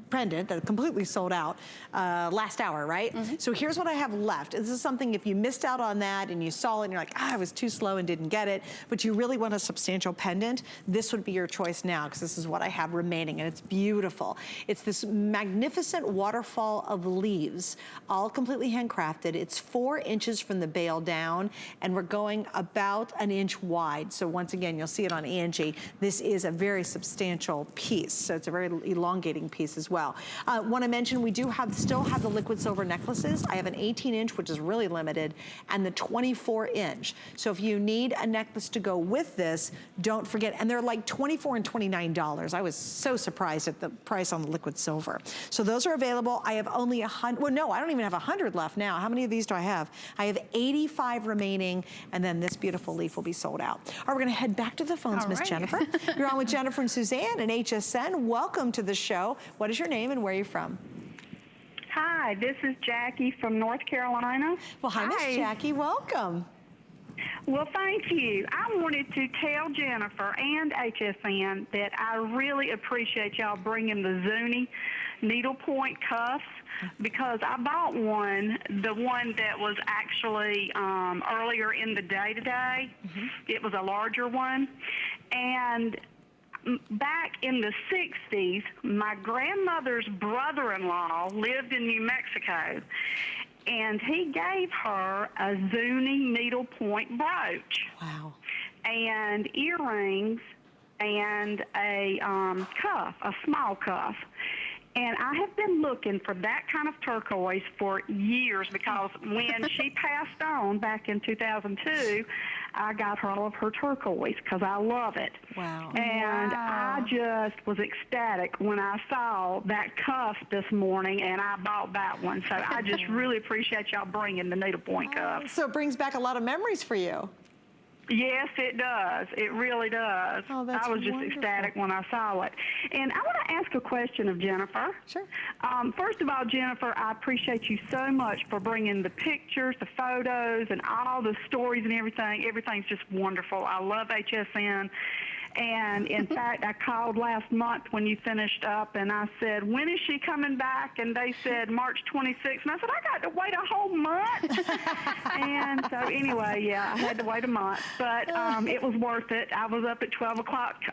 pendant that completely sold out last hour, right? So here's what I have left. This is something, if you missed out on that and you saw it and you're like, I was too slow and didn't get it, but you really want a substantial pendant, this would be your choice now, because this is what I have remaining, and it's beautiful. It's this magnificent waterfall of leaves, all completely handcrafted. It's 4 inches from the bail down, and we're going about an inch wide. So once again, you'll see it on Angie. This is a very substantial piece, so it's a very elongating piece as well. Want to mention, we do still have the liquid silver necklaces. I have an 18-inch, which is really limited, and the 24-inch. So if you need a necklace to go with this, don't forget, and they're like $24 and $29. I was so surprised at the price on the liquid silver. So those are available. I have only 100, well, no, I don't even have 100 left now. How many of these do I have? I have 85 remaining, and then this beautiful leaf will be sold out. All right, we're gonna head back to the phones, Miss Jennifer. You're on with Jennifer and Suzanne and HSN. Welcome to the show. What is your name and where are you from? Hi, this is Jackie from North Carolina. Well, hi, Miss Jackie. Welcome. Well, thank you. I wanted to tell Jennifer and HSN that I really appreciate y'all bringing the Zuni needlepoint cuffs, because I bought the one that was actually earlier in the day today. It was a larger one. And back in the 60s, my grandmother's brother-in-law lived in New Mexico, and he gave her a Zuni needlepoint brooch. Wow. And earrings and a cuff, a small cuff. And I have been looking for that kind of turquoise for years, because when she passed on back in 2002, I got her all of her turquoise because I love it. Wow. And I just was ecstatic when I saw that cuff this morning, and I bought that one. So I just really appreciate y'all bringing the needlepoint cuff. So it brings back a lot of memories for you. Yes, it does. It really does. Oh, that's I was just wonderful. ecstatic when I saw it. And I want to ask a question of Jennifer. Sure. First of all, Jennifer, I appreciate you so much for bringing the pictures, the photos, and all the stories and everything. Everything's just wonderful. I love HSN. And in fact, I called last month when you finished up, and I said, when is she coming back? And they said March 26th. And I said, I got to wait a whole month. And so anyway, yeah, I had to wait a month. But it was worth it. I was up at 12 o'clock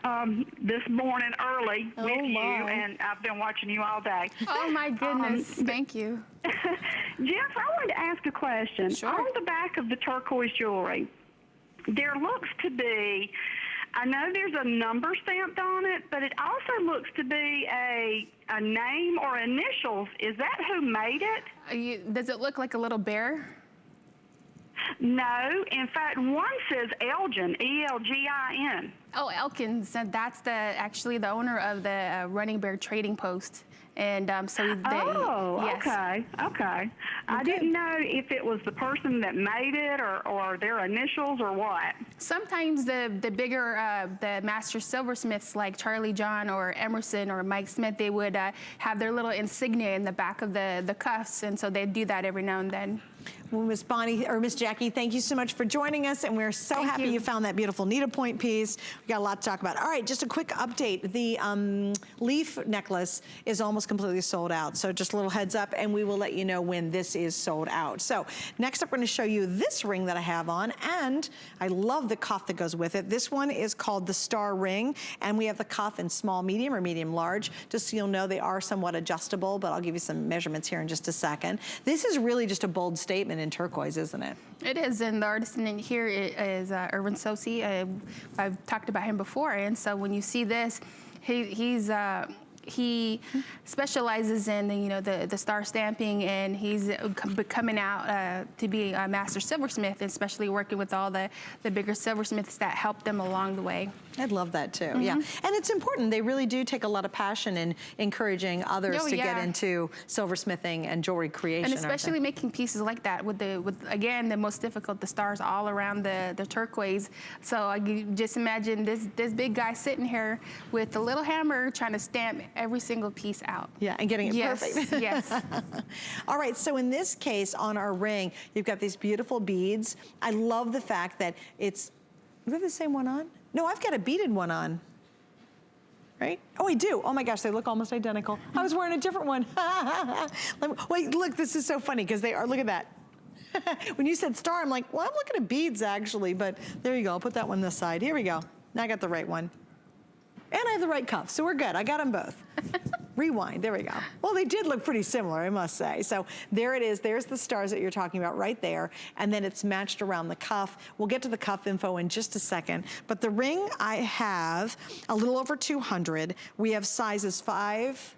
this morning early with you, and I've been watching you all day. Oh, my goodness. Thank you. Jennifer, I wanted to ask a question. Sure. On the back of the turquoise jewelry, there looks to be, I know there's a number stamped on it, but it also looks to be a name or initials. Is that who made it? Does it look like a little bear? No. In fact, one says Elgin, E-L-G-I-N. Oh, Elkins. That's actually the owner of the Running Bear Trading Post. And so they, yes. Okay. I didn't know if it was the person that made it or their initials or what. Sometimes the bigger, the master silversmiths like Charlie John or Emerson or Mike Smith, they would have their little insignia in the back of the cuffs, and so they do that every now and then. Well, Miss Bonnie, or Miss Jackie, thank you so much for joining us, and we're so happy you found that beautiful needlepoint piece. We got a lot to talk about. All right, just a quick update. The leaf necklace is almost completely sold out, so just a little heads up, and we will let you know when this is sold out. So next up, we're going to show you this ring that I have on, and I love the cuff that goes with it. This one is called the Star Ring, and we have the cuff in small, medium, or medium large. Just so you'll know, they are somewhat adjustable, but I'll give you some measurements here in just a second. This is really just a bold statement in turquoise, isn't it? It is, and the artisan in here is Irvin Sosi. I've talked about him before, and so when you see this, he specializes in the star stamping, and he's coming out to be a master silversmith, especially working with all the bigger silversmiths that helped them along the way. I'd love that too, yeah. And it's important. They really do take a lot of passion in encouraging others to get into silversmithing and jewelry creation. And especially making pieces like that with again, the most difficult, the stars all around the turquoise. So just imagine this big guy sitting here with a little hammer trying to stamp every single piece out. Yeah, and getting it perfect. Yes. All right, so in this case, on our ring, you've got these beautiful beads. I love the fact that it's, do we have the same one on? No, I've got a beaded one on. Right? Oh, I do. Oh my gosh, they look almost identical. I was wearing a different one. Wait, look, this is so funny because they are, look at that. When you said star, I'm like, well, I'm looking at beads actually, but there you go. I'll put that one this side. Here we go. Now I got the right one. And I have the right cuff, so we're good. I got them both. Rewind, there we go. Well, they did look pretty similar, I must say. So there it is, there's the stars that you're talking about right there, and then it's matched around the cuff. We'll get to the cuff info in just a second, but the ring I have a little over 200. We have sizes 5,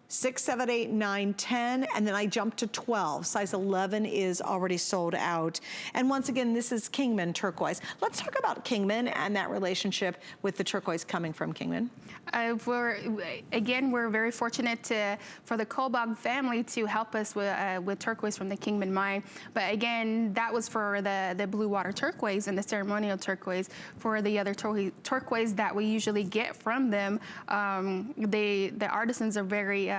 6, 7, 8, 9, 10, and then I jumped to 12. Size 11 is already sold out. And once again, this is Kingman turquoise. Let's talk about Kingman and that relationship with the turquoise coming from Kingman. We're very fortunate for the Kobog family to help us with turquoise from the Kingman mine. But again, that was for the blue water turquoise and the ceremonial turquoise. For the other turquoise that we usually get from them, the artisans are very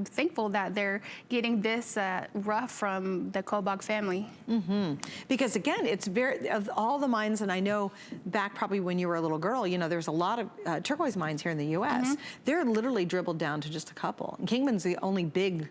thankful that they're getting this rough from the Kobog family. Because again, it's very, of all the mines, and I know back probably when you were a little girl, there's a lot of turquoise mines here in the U.S. They're literally dribbled down to just a couple. And Kingman's the only big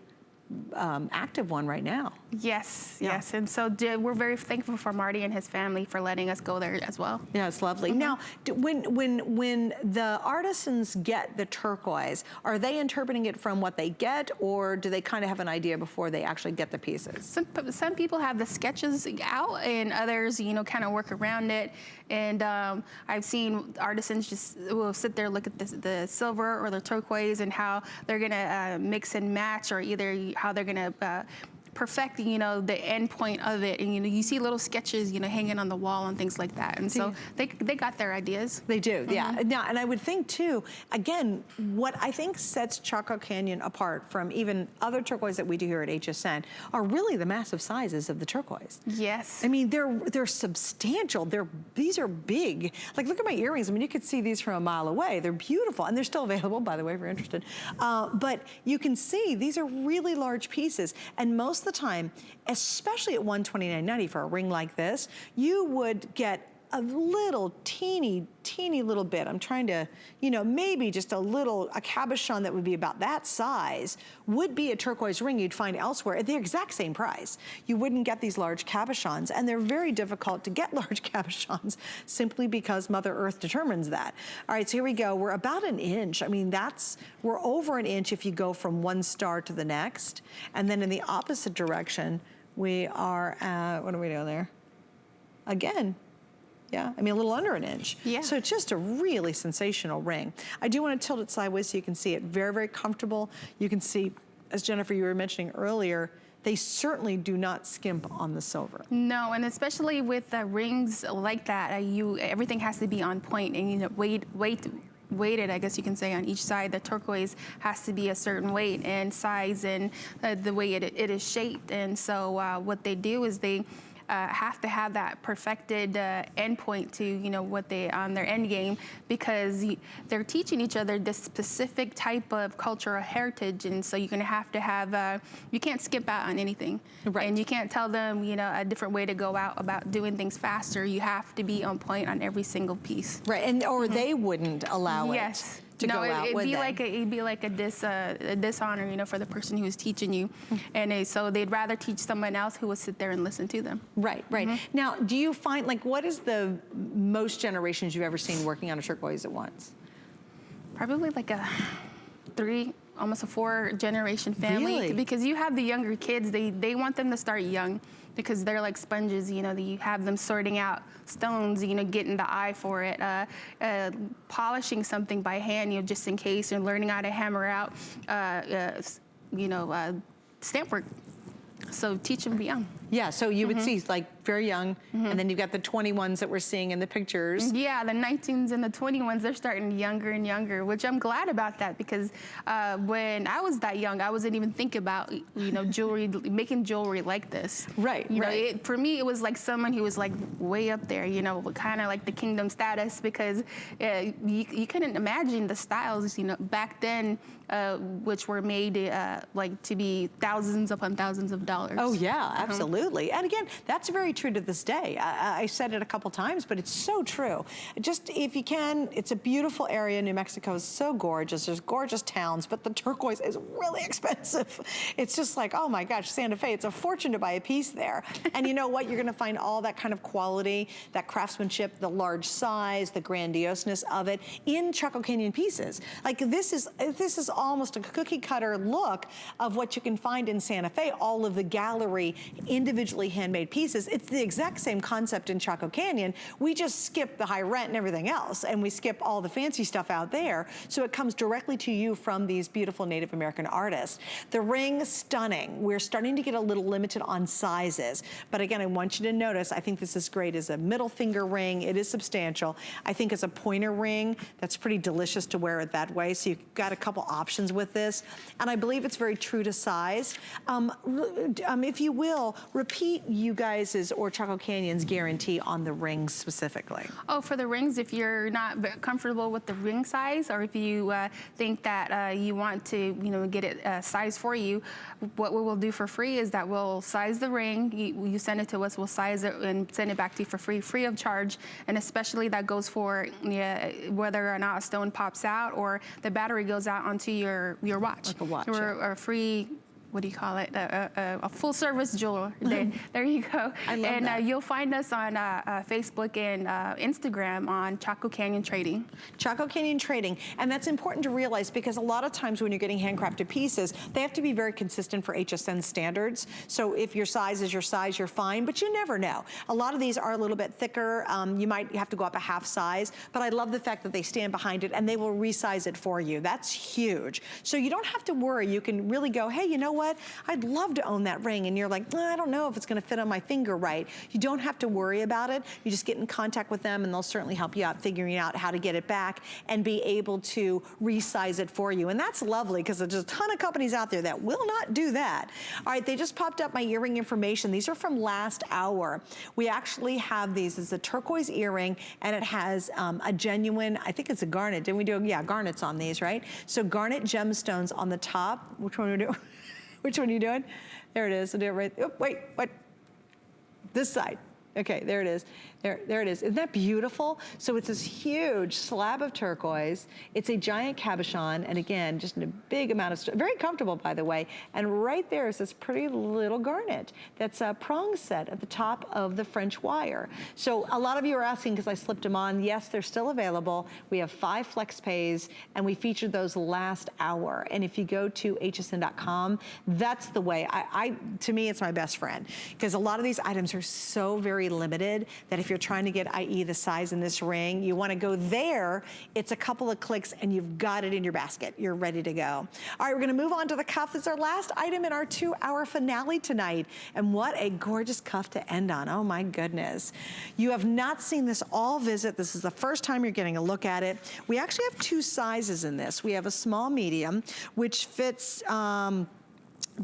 active one right now. Yes, and so we're very thankful for Marty and his family for letting us go there as well. Yeah, it's lovely. Now, when the artisans get the turquoise, are they interpreting it from what they get, or do they kind of have an idea before they actually get the pieces? Some people have the sketches out, and others, kind of work around it. And I've seen artisans just will sit there, look at the silver or the turquoise and how they're gonna mix and match, or either how they're gonna perfecting, you know, the end point of it. And, you know, you see little sketches, you know, hanging on the wall and things like that. And so they got their ideas. They do, yeah. Now, and I would think too, again, what I think sets Chaco Canyon apart from even other turquoise that we do here at HSN are really the massive sizes of the turquoise. Yes. I mean, they're substantial. These are big. Like, look at my earrings. I mean, you could see these from a mile away. They're beautiful, and they're still available, by the way, if you're interested. But you can see these are really large pieces, and most of the time, especially at $129.90 for a ring like this, you would get a little teeny little bit. I'm trying to, you know, maybe just a cabochon that would be about that size would be a turquoise ring you'd find elsewhere at the exact same price. You wouldn't get these large cabochons, and they're very difficult to get large cabochons simply because Mother Earth determines that. All right, so here we go. We're about an inch. I mean, we're over an inch if you go from one star to the next. And then in the opposite direction, we are at, what are we doing there? Again, yeah, I mean, a little under an inch. Yeah. So it's just a really sensational ring. I do want to tilt it sideways so you can see it. Very, very comfortable. You can see, as Jennifer, you were mentioning earlier, they certainly do not skimp on the silver. No, and especially with rings like that, everything has to be on point, and you know, weighted, I guess you can say, on each side. The turquoise has to be a certain weight and size, and the way it is shaped. And so what they do is they have to have that perfected endpoint to, you know, what they on their end game, because they're teaching each other this specific type of cultural heritage, and so you're going to have you can't skip out on anything, right? And you can't tell them, you know, a different way to go out about doing things faster. You have to be on point on every single piece, right? And or they wouldn't allow yes. it. To go out, it'd be like a dishonor, you know, for the person who's teaching you, and so they'd rather teach someone else who will sit there and listen to them. Right, right. Now, do you find, like, what is the most generations you've ever seen working on a turquoise at once? Probably like almost a 4-generation family. Really? Because you have the younger kids, they want them to start young, because they're like sponges, you know, you have them sorting out stones, you know, getting the eye for it, polishing something by hand, you know, just in case, and learning how to hammer out, stamp work. So teach them young. Yeah, so you would see, like, very young, and then you've got the 21s that we're seeing in the pictures. Yeah, the 19s and the 21s, they're starting younger and younger, which I'm glad about that, because when I was that young, I wasn't even thinking about, you know, jewelry, making jewelry like this. Right, you right. know, for me, it was like someone who was like way up there, you know, kind of like the kingdom status, because you couldn't imagine the styles, you know, back then, which were made like to be thousands upon thousands of dollars. Oh yeah, absolutely. And again, that's very true to this day. I said it a couple times, but it's so true. Just, if you can, it's a beautiful area. New Mexico is so gorgeous. There's gorgeous towns, but the turquoise is really expensive. It's just like, oh my gosh, Santa Fe, it's a fortune to buy a piece there. And you know what? You're gonna find all that kind of quality, that craftsmanship, the large size, the grandioseness of it in Chaco Canyon pieces. Like, this is almost a cookie cutter look of what you can find in Santa Fe, all of the gallery individually handmade pieces. It's the exact same concept in Chaco Canyon. We just skip the high rent and everything else, and we skip all the fancy stuff out there, so it comes directly to you from these beautiful Native American artists. The ring, stunning. We're starting to get a little limited on sizes, but again, I want you to notice, I think this is great as a middle finger ring. It is substantial. I think as a pointer ring, that's pretty delicious to wear it that way, so you've got a couple options with this, and I believe it's very true to size. If you will, repeat you guys' or Chaco Canyon's guarantee on the rings specifically. Oh, for the rings, if you're not comfortable with the ring size, or if you think that you want to, you know, get it sized for you, what we will do for free is that we'll size the ring. You send it to us, we'll size it and send it back to you for free of charge. And especially that goes for whether or not a stone pops out or the battery goes out onto your watch. Like a watch, Or a free, what do you call it? A full service jeweler. There you go. I love that. And you'll find us on Facebook and Instagram on Chaco Canyon Trading. Chaco Canyon Trading, and that's important to realize, because a lot of times when you're getting handcrafted pieces, they have to be very consistent for HSN standards. So if your size is your size, you're fine, but you never know. A lot of these are a little bit thicker. You might have to go up a half size, but I love the fact that they stand behind it and they will resize it for you. That's huge. So you don't have to worry. You can really go, hey, you know what? what? I'd love to own that ring. And you're like, I don't know if it's gonna fit on my finger right. You don't have to worry about it. You just get in contact with them and they'll certainly help you out figuring out how to get it back and be able to resize it for you. And that's lovely because there's a ton of companies out there that will not do that. All right, they just popped up my earring information. These are from last hour. We actually have these. It's a turquoise earring and it has a genuine, I think it's a garnet. Didn't we do, yeah, garnets on these, right? So garnet gemstones on the top. Which one are we doing? Which one are you doing? There it is. I'll do it right. Oh, wait, what? This side. Okay, there it is. There it is. Isn't that beautiful? So it's this huge slab of turquoise. It's a giant cabochon, and again, just a big amount of, very comfortable, by the way. And right there is this pretty little garnet that's a prong set at the top of the French wire. So a lot of you are asking because I slipped them on. Yes, they're still available. We have 5 flex pays, and we featured those last hour. And if you go to hsn.com, that's the way. To me, it's my best friend because a lot of these items are so very limited that if you're trying to get, i.e. the size in this ring, you want to go there, it's a couple of clicks and you've got it in your basket. You're ready to go. All right, we're going to move on to the cuff. It's our last item in our 2-hour finale tonight. And what a gorgeous cuff to end on. Oh my goodness. You have not seen this all visit. This is the first time you're getting a look at it. We actually have 2 sizes in this. We have a small medium, which fits,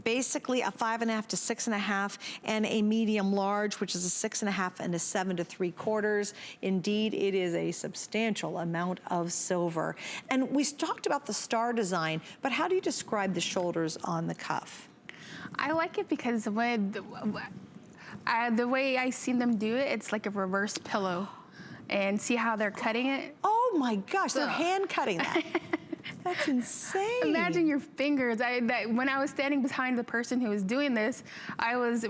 basically a 5.5 to 6.5, and a medium large, which is a 6.5 and a 7 3/4. Indeed, it is a substantial amount of silver. And we talked about the star design, but how do you describe the shoulders on the cuff? I like it because the way I seen them do it, it's like a reverse pillow. And see how they're cutting it? Oh my gosh, they're hand cutting that. That's insane. Imagine your fingers. When I was standing behind the person who was doing this,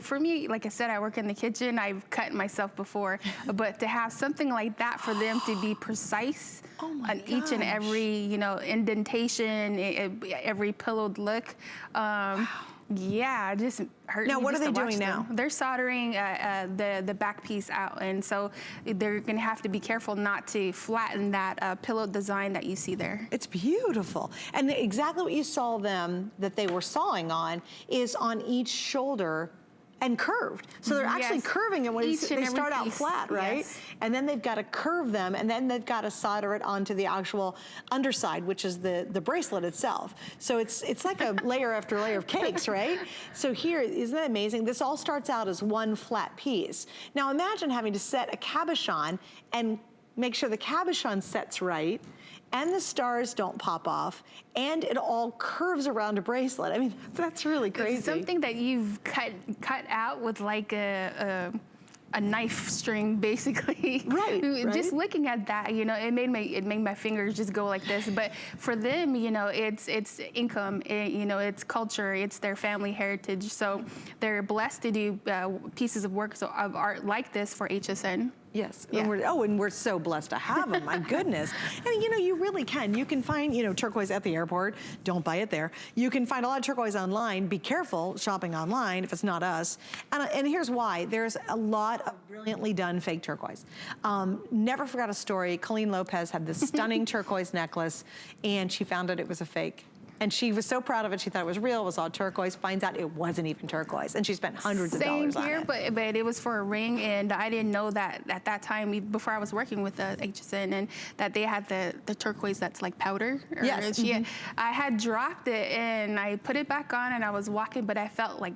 for me, like I said, I work in the kitchen. I've cut myself before, but to have something like that for them to be precise on each and every, indentation, every pillowed look. Yeah, just hurt me. Now, what are they doing now? They're soldering the back piece out, and so they're going to have to be careful not to flatten that pillow design that you see there. It's beautiful. And exactly what you saw them, that they were sawing on, is on each shoulder and curved. So they're actually curving it when they start out flat, right? Yes. And then they've got to curve them, and then they've got to solder it onto the actual underside, which is the bracelet itself. So it's like a layer after layer of cakes, right? So here, isn't that amazing? This all starts out as one flat piece. Now imagine having to set a cabochon and make sure the cabochon sets right, and the stars don't pop off, and it all curves around a bracelet. I mean, that's really crazy. It's something that you've cut out with like a knife string, basically. Right. Just looking at that, it made my fingers just go like this. But for them, it's income, it's culture, it's their family heritage. So they're blessed to do pieces of work of art like this for HSN. Yes, yeah. And we're so blessed to have them, my goodness. And you really can. You can find, turquoise at the airport. Don't buy it there. You can find a lot of turquoise online. Be careful shopping online if it's not us. And here's why. There's a lot of brilliantly done fake turquoise. Never forgot a story. Colleen Lopez had this stunning turquoise necklace, and she found out it was a fake. And she was so proud of it. She thought it was real. It was all turquoise. Finds out it wasn't even turquoise. And she spent hundreds of dollars on it. Same here, but it was for a ring. And I didn't know that at that time, before I was working with HSN, and that they had the turquoise that's like powder. Yes. I had dropped it and I put it back on and I was walking, but I felt like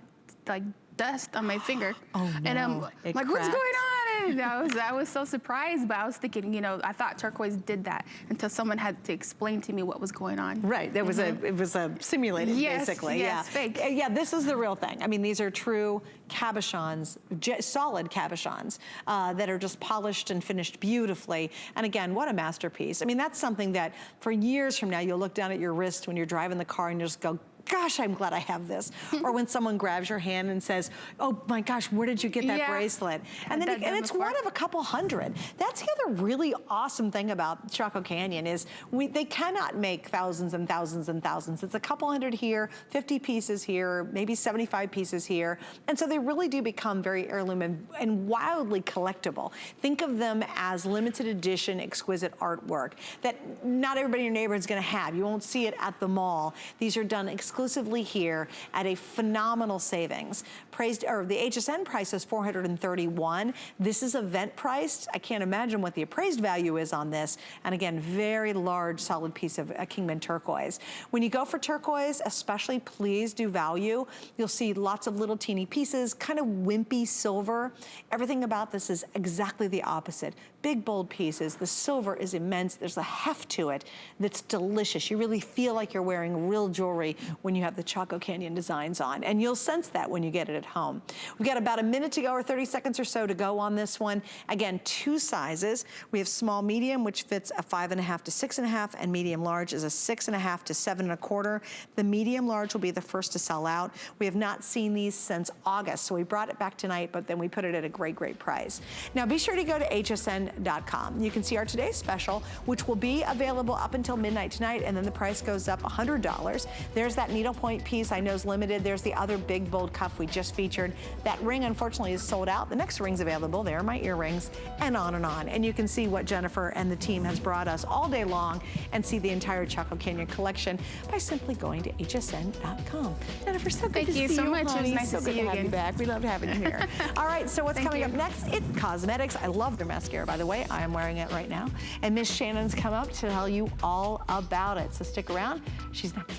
dust on my finger. Oh, no. And I'm like, what's going on? And I was so surprised, but I was thinking, I thought turquoise did that until someone had to explain to me what was going on. Right, it was a simulated, basically. Yes, fake. Yeah, this is the real thing. I mean, these are true cabochons, solid cabochons that are just polished and finished beautifully. And again, what a masterpiece. I mean, that's something that for years from now, you'll look down at your wrist when you're driving the car and you'll just go, gosh, I'm glad I have this. Or when someone grabs your hand and says, oh my gosh, where did you get that bracelet? And then it's one of a couple hundred. That's the other really awesome thing about Chaco Canyon is they cannot make thousands and thousands and thousands. It's a couple hundred here, 50 pieces here, maybe 75 pieces here. And so they really do become very heirloom and wildly collectible. Think of them as limited edition, exquisite artwork that not everybody in your neighborhood is gonna have. You won't see it at the mall. These are done exclusively exclusively here at a phenomenal savings. The HSN price is $431. This is event priced. I can't imagine what the appraised value is on this. And again, very large, solid piece of Kingman turquoise. When you go for turquoise, especially, please do value. You'll see lots of little teeny pieces, kind of wimpy silver. Everything about this is exactly the opposite. Big, bold pieces. The silver is immense. There's a heft to it that's delicious. You really feel like you're wearing real jewelry when you have the Chaco Canyon designs on. And you'll sense that when you get it at home. We've got about a minute to go, or 30 seconds or so to go on this one. Again, 2 sizes. We have small medium, which fits a 5.5 to 6.5, and medium large is a 6.5 to 7.25. The medium large will be the first to sell out. We have not seen these since August, so we brought it back tonight, but then we put it at a great, great price. Now be sure to go to hsn.com. You can see our today's special, which will be available up until midnight tonight, and then the price goes up $100. There's that needlepoint piece I know is limited. There's the other big, bold cuff we just featured. That ring, unfortunately, is sold out. The next ring's available. There are my earrings, and on and on. And you can see what Jennifer and the team has brought us all day long and see the entire Chaco Canyon collection by simply going to hsn.com. Jennifer, so good to see you. Thank you so much. Honey. It was nice so to good see you have again. you back. We loved having you here. All right, so what's coming up you. next? It's cosmetics. I love their mascara, by the way. I am wearing it right now. And Miss Shannon's come up to tell you all about it. So stick around. She's next.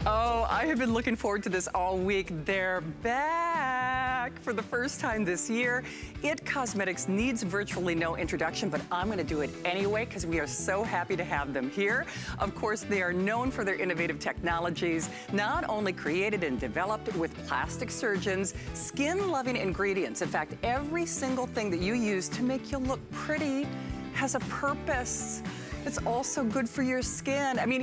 Oh, I have been looking forward to this all week. They're back for the first time this year. IT Cosmetics needs virtually no introduction, but I'm going to do it anyway because we are so happy to have them here. Of course, they are known for their innovative technologies, not only created and developed with plastic surgeons, skin-loving ingredients. In fact, every single thing that you use to make you look pretty has a purpose. It's also good for your skin. I mean,